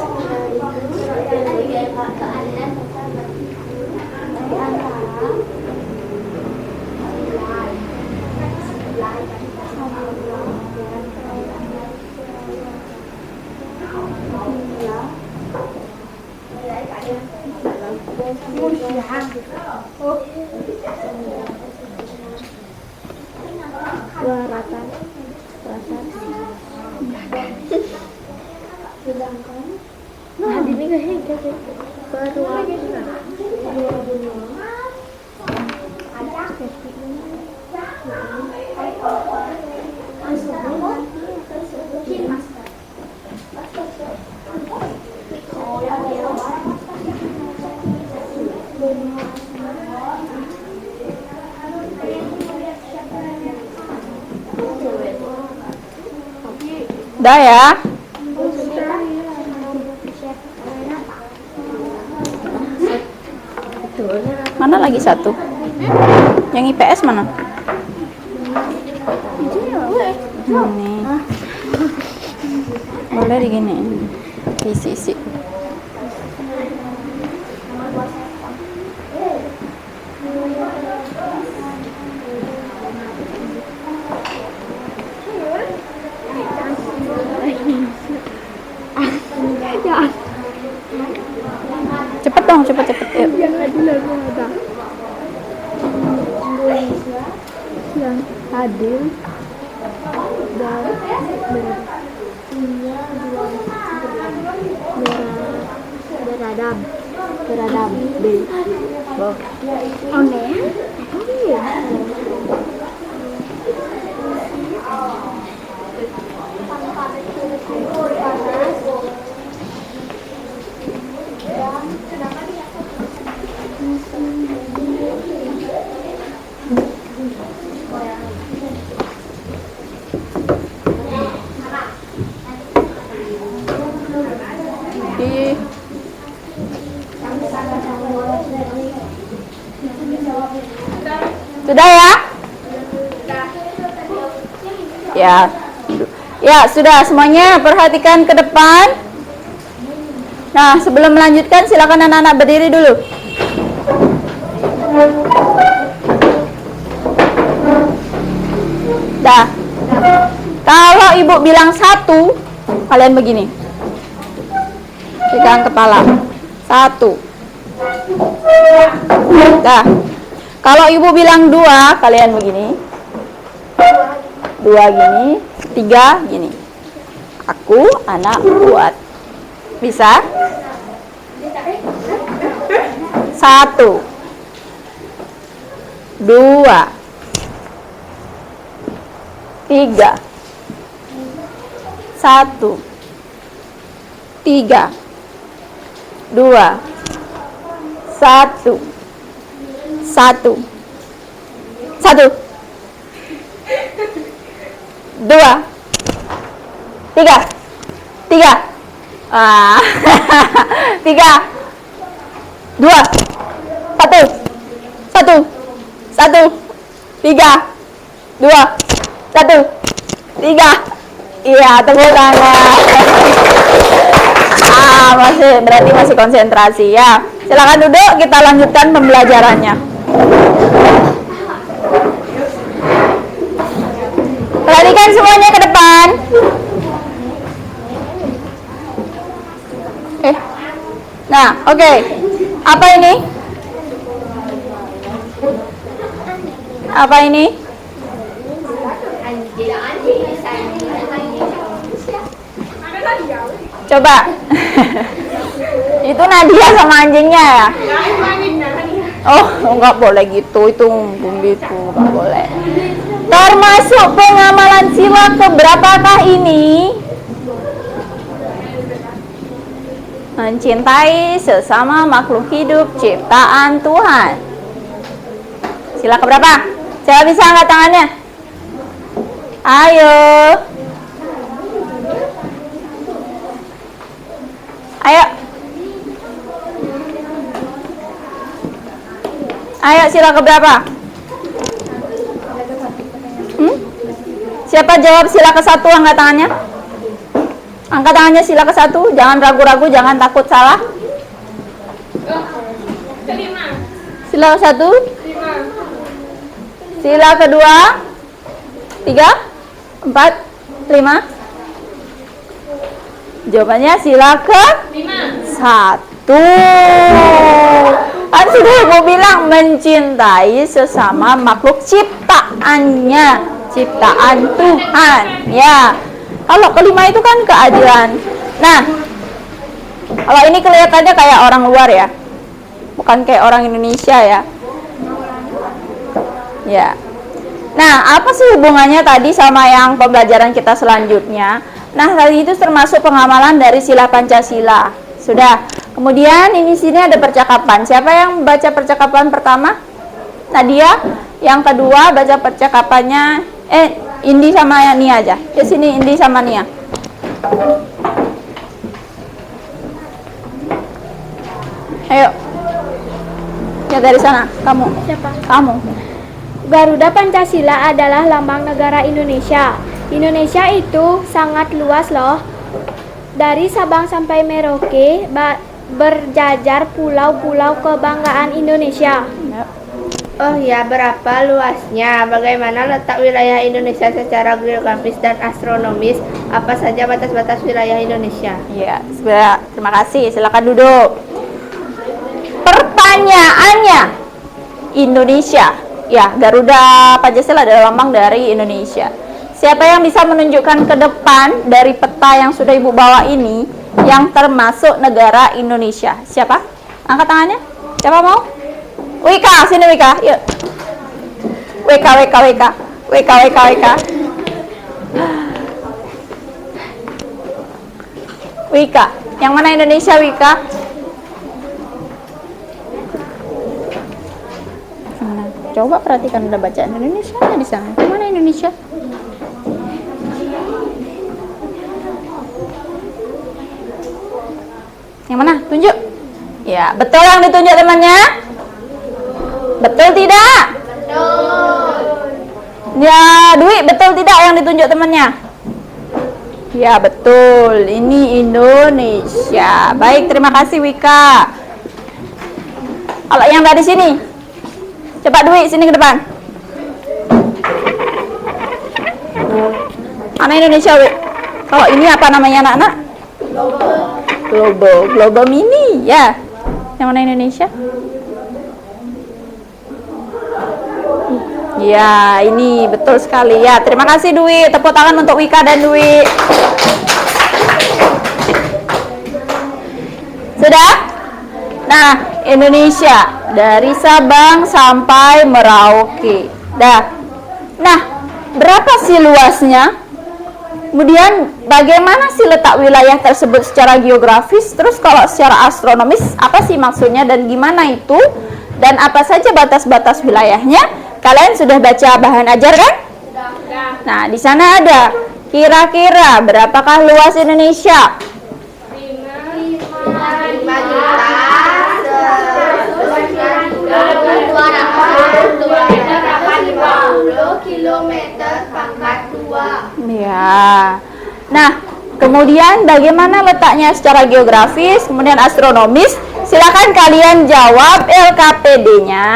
Rata. Nah, ini kayak baru Udah ya. Mana lagi satu? Yang IPS mana? Ini. Boleh digini. Isi. Cepet dong, cepet. Yuk. yang adil ada. Yang adil dan beradab. Ih. Sudah ya? Ya, sudah semuanya perhatikan ke depan. Nah, sebelum melanjutkan silakan anak-anak berdiri dulu. Dah. Kalau ibu bilang 1, kalian begini. Pegang kepala. 1. Dah. Kalau ibu bilang 2, kalian begini. 2 gini, 3 gini. Aku anak kuat. Bisa? 1, 2, 3. 1, 3, 2, 1, 1, 1, 2, 3, 3. 3, 2, 1, 1, 1, 3, 2, 1, 3. Iya, tepuk tangan. Berarti masih konsentrasi ya. Silakan duduk, kita lanjutkan pembelajarannya. Perhatikan semuanya ke depan. Nah, oke. Apa ini? Apa ini? Coba. Itu Nadia sama anjingnya ya? Oh, nggak boleh gitu. Itu begitu, nggak boleh. Termasuk pengamalan sila keberapakah ini? Mencintai sesama makhluk hidup ciptaan Tuhan. Sila keberapa? Siapa bisa angkat tangannya? Ayo. Ayo. Ayo, sila keberapa? Siapa jawab sila ke-1, angkat tangannya? Angkat tangannya sila ke-1, jangan ragu-ragu, jangan takut salah. Sila ke-1, sila kedua, 3, 4, 5. Jawabannya sila ke-1. Kan sudah ibu bilang mencintai sesama makhluk ciptaannya, ciptaan Tuhan. Ya, kalau kelima itu kan keadilan. Nah, kalau ini kelihatannya kayak orang luar ya, bukan kayak orang Indonesia ya. Ya. Nah, apa sih hubungannya tadi sama yang pembelajaran kita selanjutnya? Nah, tadi itu termasuk pengamalan dari sila Pancasila. Sudah. Kemudian ini sini ada percakapan. Siapa yang baca percakapan pertama? Nadia. Yang kedua baca percakapannya Indi sama Nia aja. Ke sini Indi sama Nia. Ayo. Ya dari sana, kamu. Siapa? Kamu. Garuda Pancasila adalah lambang negara Indonesia. Indonesia itu sangat luas loh. Dari Sabang sampai Merauke berjajar pulau-pulau kebanggaan Indonesia. Oh ya, berapa luasnya? Bagaimana letak wilayah Indonesia secara geografis dan astronomis? Apa saja batas-batas wilayah Indonesia? Ya, sudah. Terima kasih. Silakan duduk. Pertanyaannya, Indonesia. Ya, Garuda Pancasila adalah lambang dari Indonesia. Siapa yang bisa menunjukkan ke depan dari peta yang sudah ibu bawa ini yang termasuk negara Indonesia? Siapa? Angkat tangannya. Siapa mau? Wika, sini Wika. Yuk. Wika. Wika. Yang mana Indonesia, Wika? Coba perhatikan, udah bacaan Indonesia di sana. Mana Indonesia? Yang mana? Tunjuk. Ya, betul yang ditunjuk temannya? Betul tidak? Betul. Ya, Dwi, betul tidak yang ditunjuk temannya? Ya, betul. Ini Indonesia. Baik, terima kasih Wika. Kalau yang dari sini, cepat Dwi, sini ke depan. Mana Indonesia, Wi? Kalau ini apa namanya anak-anak? Global mini, ya. Yang mana Indonesia? Ya, ini betul sekali ya. Terima kasih Dwi. Tepuk tangan untuk Wika dan Dwi. Sudah? Nah, Indonesia dari Sabang sampai Merauke. Dah. Nah, berapa sih luasnya? Kemudian bagaimana sih letak wilayah tersebut secara geografis? Terus kalau secara astronomis apa sih maksudnya dan gimana itu? Dan apa saja batas-batas wilayahnya? Kalian sudah baca bahan ajar kan? Nah, di sana ada kira-kira berapakah luas Indonesia? 5.250 kilometer pangkat 2. Ya. Nah, kemudian bagaimana letaknya secara geografis, kemudian astronomis? Silakan kalian jawab LKPD-nya.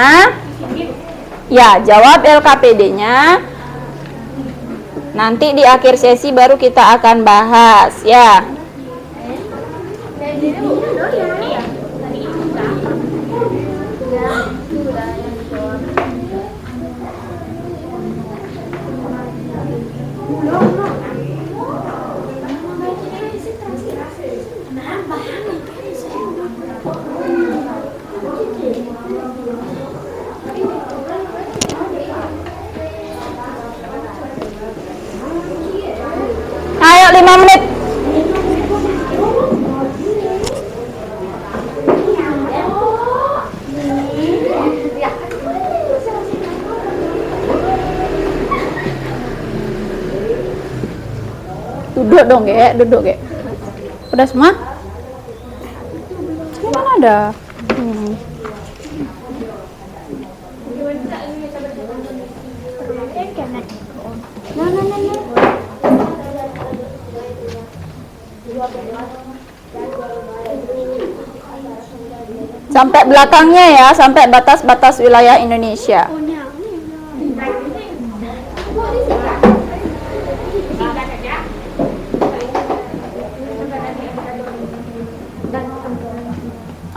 Ya, jawab LKPD-nya. Nanti di akhir sesi baru kita akan bahas, ya. Ayo 5 menit. Duduk dong, Ge. Duduk, Ge. Udah semua? Ini mana ada? Sampai belakangnya ya, sampai batas-batas wilayah Indonesia.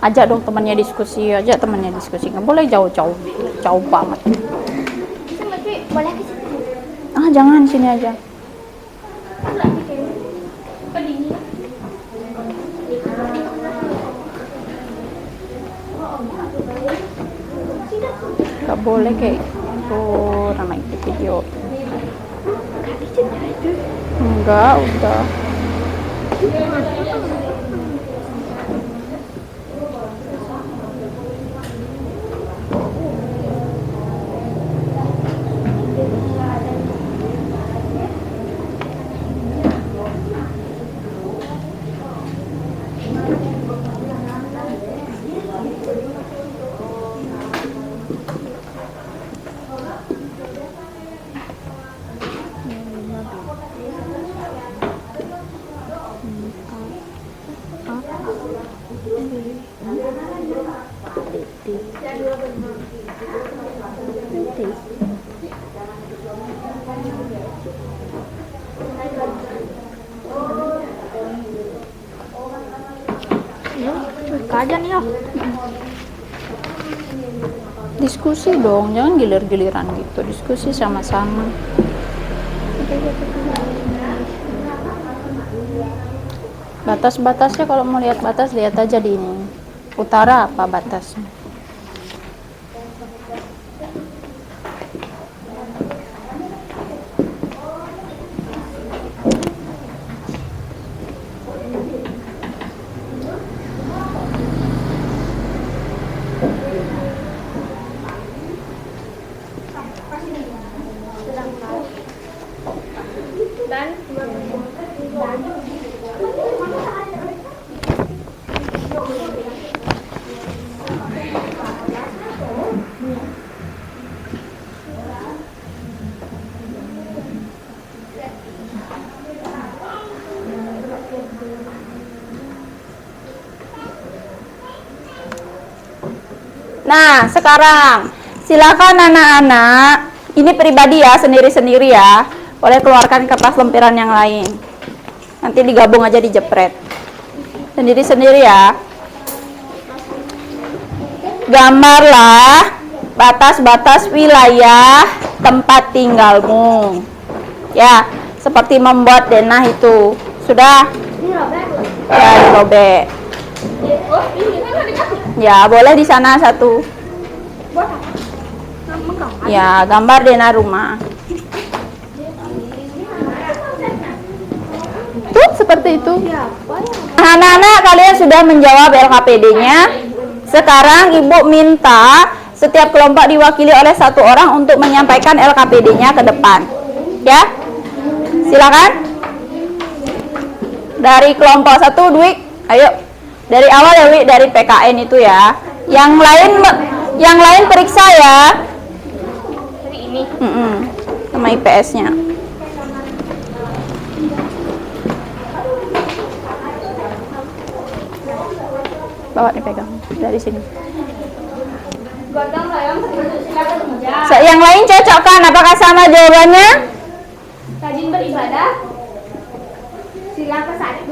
Ajak dong temannya diskusi, nggak boleh jauh-jauh, jauh banget. Boleh ke situ? Ah, jangan, sini aja. Gak boleh kayak gitu, nama itu video. Enggak, udah. Aja nih, Diskusi dong, jangan gilir-giliran gitu. Diskusi sama-sama. Batas-batasnya kalau mau lihat batas, lihat aja di ini. Utara apa batasnya? Nah, sekarang silakan anak-anak, ini pribadi ya, sendiri-sendiri ya, boleh keluarkan kertas lempiran yang lain. Nanti digabung aja, dijepret. Sendiri-sendiri ya. Gambarlah batas-batas wilayah tempat tinggalmu. Ya, seperti membuat denah itu. Sudah? Ya, dirobek. Ya, boleh di sana satu. Ya, gambar denah rumah. Tuh, seperti itu. Anak-anak, kalian sudah menjawab LKPD-nya. Sekarang Ibu minta setiap kelompok diwakili oleh satu orang untuk menyampaikan LKPD-nya ke depan. Ya, silakan. Dari kelompok 1, Dwi, ayo. Dari awal ya, Wi, dari PKN itu ya. Yang lain periksa ya. Ini. Sama IPS-nya. Bawa dipegang dari sini. Yang lain cocokkan, apakah sama jawabannya? Rajin beribadah. Sila ke-1,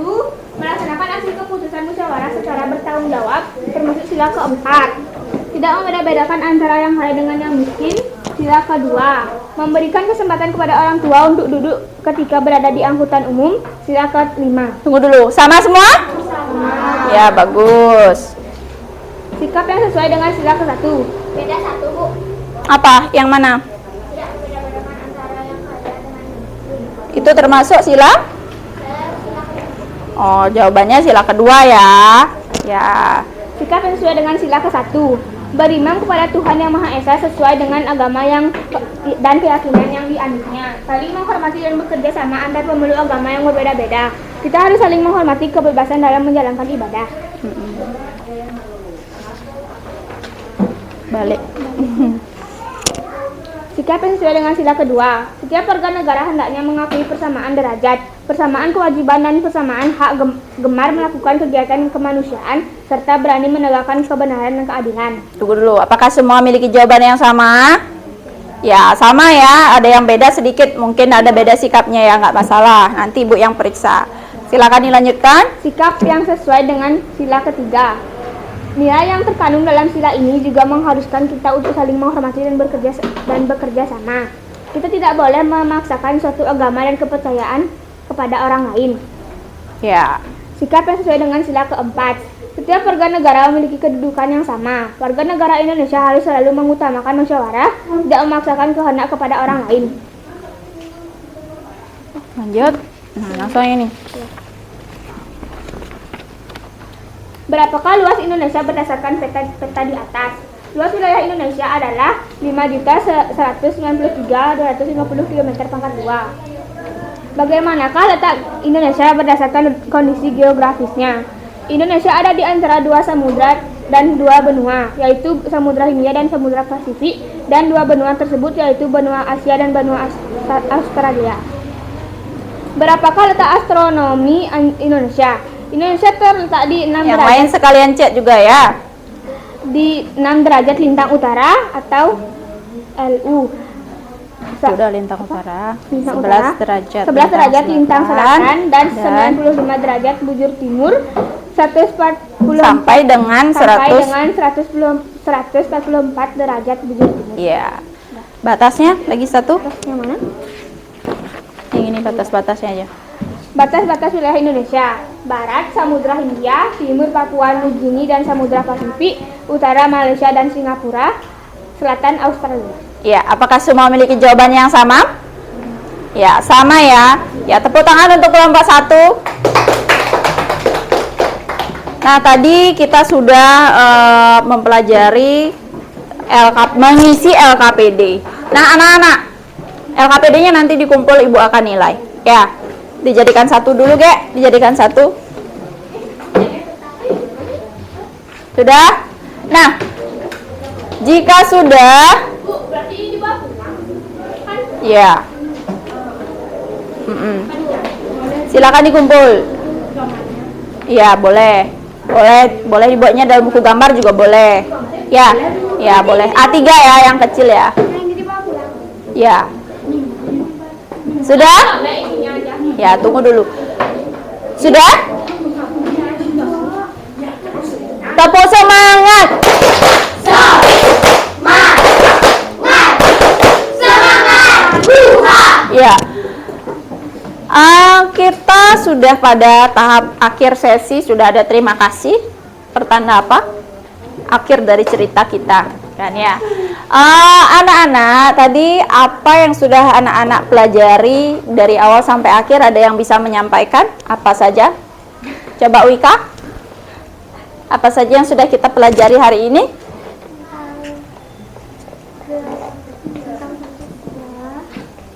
melaksanakan aksi keputusan musyawarah secara bertanggung jawab, termasuk sila ke-4. Tidak membeda-bedakan antara yang kaya dengan yang miskin. Sila ke-2, memberikan kesempatan kepada orang tua untuk duduk ketika berada di angkutan umum. Sila ke-5. Tunggu dulu, sama semua? Sama. Ya, bagus. Sikap yang sesuai dengan sila ke-1. Beda 1, Bu. Apa? Yang mana? Tidak membeda-bedakan antara yang kaya dengan yang miskin. Itu termasuk sila? Oh, jawabannya sila kedua ya. Ya. Sikap yang sesuai dengan sila ke-1. Beriman kepada Tuhan Yang Maha Esa sesuai dengan agama dan keyakinan yang dianutnya. Saling menghormati dan bekerja sama antar pemeluk agama yang berbeda-beda. Kita harus saling menghormati kebebasan dalam menjalankan ibadah. Balik. Sikap yang sesuai dengan sila kedua. Setiap warga negara hendaknya mengakui persamaan derajat, persamaan kewajiban dan persamaan hak, gemar melakukan kegiatan kemanusiaan, serta berani menegakkan kebenaran dan keadilan. Tunggu dulu, apakah semua memiliki jawaban yang sama? Ya, sama ya, ada yang beda sedikit, mungkin ada beda sikapnya ya, nggak masalah. Nanti Ibu yang periksa. Silakan dilanjutkan. Sikap yang sesuai dengan sila ketiga. Nilai yang terkandung dalam sila ini juga mengharuskan kita untuk saling menghormati dan bekerja sama. Kita tidak boleh memaksakan suatu agama dan kepercayaan kepada orang lain. Ya. Sikap yang sesuai dengan sila keempat. Setiap warga negara memiliki kedudukan yang sama. Warga negara Indonesia harus selalu mengutamakan musyawarah, tidak memaksakan kehendak kepada orang lain. Lanjut. Nah, langsung ini. Berapakah luas Indonesia berdasarkan peta di atas? Luas wilayah Indonesia adalah 5.193.250 km². Bagaimanakah letak Indonesia berdasarkan kondisi geografisnya? Indonesia ada di antara dua samudra dan dua benua, yaitu Samudra Hindia dan Samudra Pasifik, dan dua benua tersebut yaitu benua Asia dan benua Australia. Berapakah letak astronomi Indonesia? Indonesia terletak di 6 Yang derajat. lain sekalian cek juga ya. Di 6 derajat lintang utara atau LU. Sudah lintang utara. Lintang 11 utara. derajat. 11 derajat lintang selatan dan dan 95 derajat bujur timur. 140 sampai dengan 144 derajat bujur timur. Iya. Batasnya lagi satu. Yang mana? Yang ini batas-batasnya aja. Batas-batas wilayah Indonesia: Barat Samudra Hindia, Timur Papua Nugini dan Samudra Pasifik, Utara Malaysia dan Singapura, Selatan Australia. Ya, apakah semua memiliki jawaban yang sama? Ya, sama ya. Ya, tepuk tangan untuk kelompok 1. Nah, tadi kita sudah mempelajari mengisi LKPD. Nah, anak-anak, LKPD-nya nanti dikumpul Ibu akan nilai. Ya, dijadikan satu dulu, Gek. Dijadikan satu. Sudah? Nah, jika sudah, ya, silakan dikumpul. Ya, boleh. Boleh dibuatnya dalam buku gambar juga boleh. Ya, ya boleh. A3 ya, yang kecil ya. Ya. Sudah? Ya, tunggu dulu. Sudah? Tepuk semangat. Ya. Kita sudah pada tahap akhir sesi, sudah ada terima kasih. Pertanda apa? Akhir dari cerita kita, kan ya. Anak-anak, tadi apa yang sudah anak-anak pelajari dari awal sampai akhir, ada yang bisa menyampaikan? Apa saja? Coba Wika. Apa saja yang sudah kita pelajari hari ini?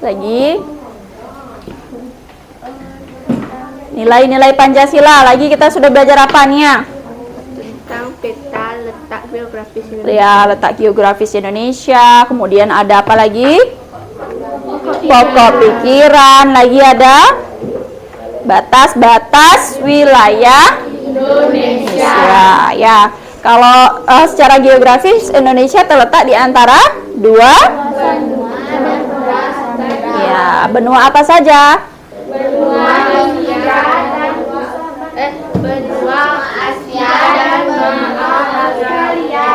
Lagi nilai-nilai Pancasila. Lagi kita sudah belajar apa nih ya? Tentang peta letak geografis Indonesia. Ya, letak geografis Indonesia. Kemudian ada apa lagi? Pokok pikiran. Lagi ada batas-batas wilayah Indonesia. Ya, kalau secara geografis Indonesia terletak di antara dua ya, benua apa saja? Benua Asia dan benua Australia.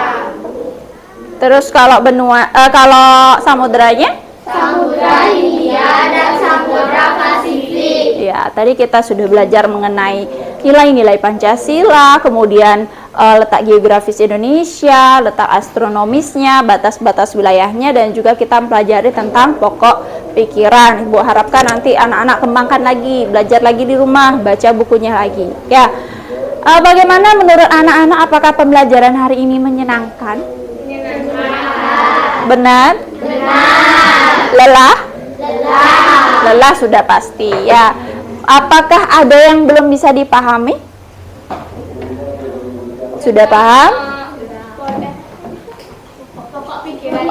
Terus kalau kalau samudranya? Samudra Hindia dan Samudra Pasifik. Ya, tadi kita sudah belajar mengenai nilai-nilai Pancasila, kemudian letak geografis Indonesia, letak astronomisnya, batas-batas wilayahnya, dan juga kita mempelajari tentang pokok pikiran. Ibu harapkan nanti anak-anak kembangkan lagi, belajar lagi di rumah, baca bukunya lagi. Ya, bagaimana menurut anak-anak? Apakah pembelajaran hari ini menyenangkan? Benar? Lelah? Lelah sudah pasti ya. Apakah ada yang belum bisa dipahami? Sudah paham?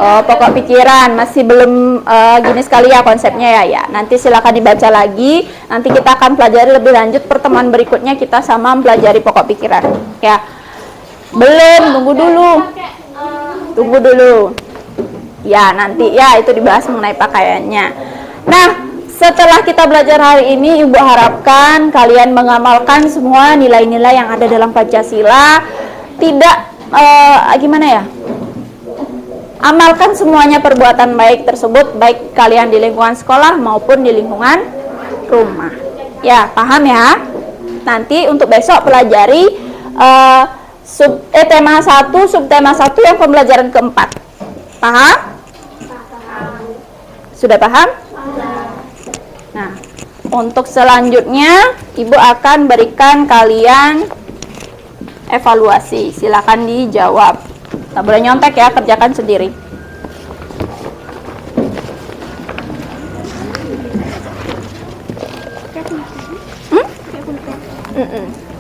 Oh, pokok pikiran masih belum gini sekali ya konsepnya ya. Nanti silakan dibaca lagi. Nanti kita akan pelajari lebih lanjut pertemuan berikutnya, kita sama mempelajari pokok pikiran. Ya. Belum, tunggu dulu. Tunggu dulu. Ya, nanti ya itu dibahas mengenai pakaiannya. Nah, setelah kita belajar hari ini, Ibu harapkan kalian mengamalkan semua nilai-nilai yang ada dalam Pancasila. tidak gimana ya? Amalkan semuanya perbuatan baik tersebut, baik kalian di lingkungan sekolah maupun di lingkungan rumah. Ya, paham ya? Nanti untuk besok pelajari tema 1, subtema 1 yang pembelajaran keempat. Paham? Sudah paham? Nah, untuk selanjutnya Ibu akan berikan kalian evaluasi. Silakan dijawab. Tak boleh nyontek ya, kerjakan sendiri.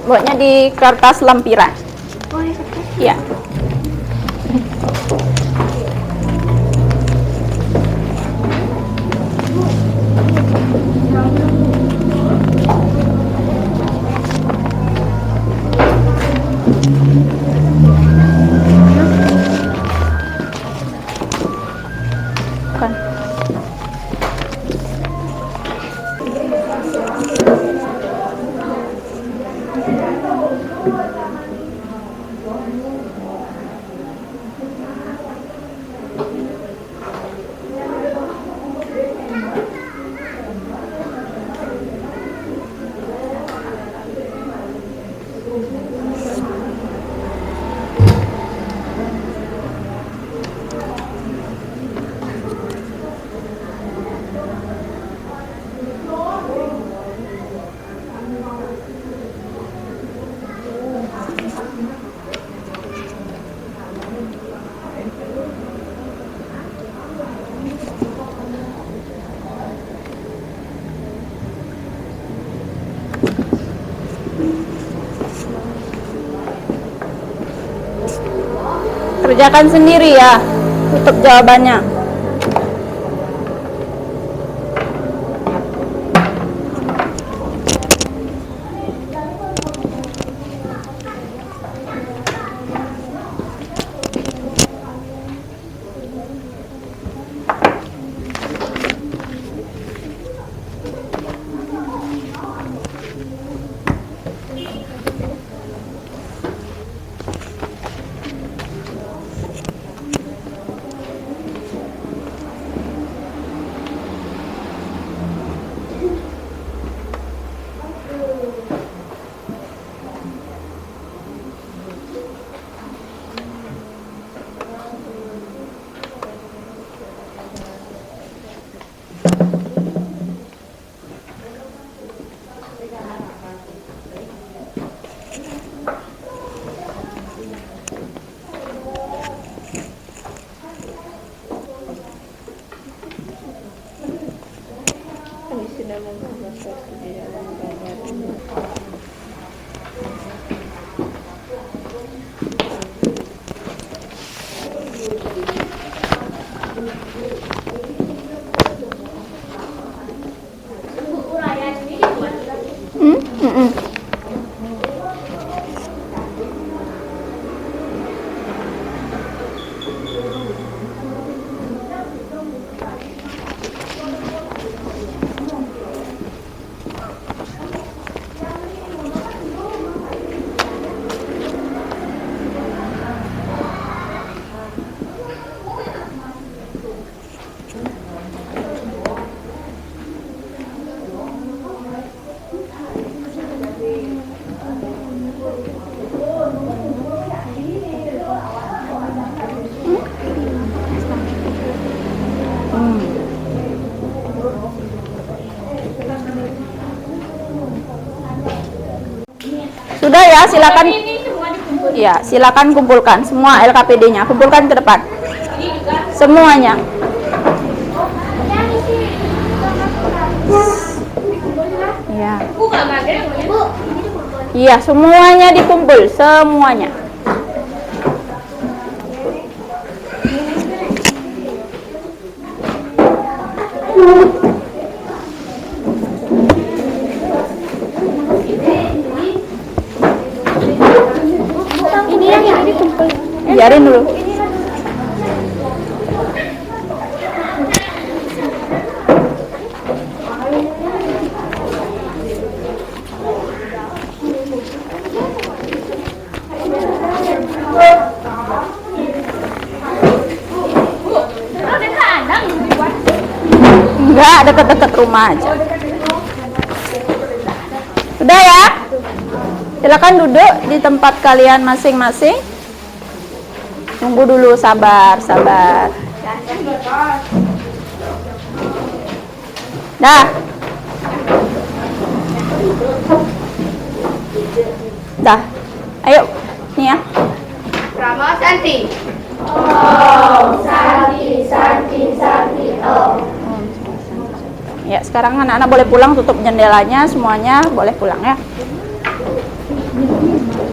Buatnya di kertas lampiran. Iya. Bukan. Kerjakan sendiri ya untuk jawabannya. Sudah ya, silakan. Ya, silakan kumpulkan semua LKPD-nya. Kumpulkan ke depan. Semuanya. Ya. Iya, semuanya dikumpul, semuanya. Biarin dulu. Enggak, deket-deket rumah aja. Udah ya? Silakan duduk di tempat kalian masing-masing. Tunggu dulu, sabar. Dah. Dah. Ayo. Nih ya. Rama Santi. Ya, sekarang anak-anak boleh pulang, tutup jendelanya, semuanya boleh pulang ya.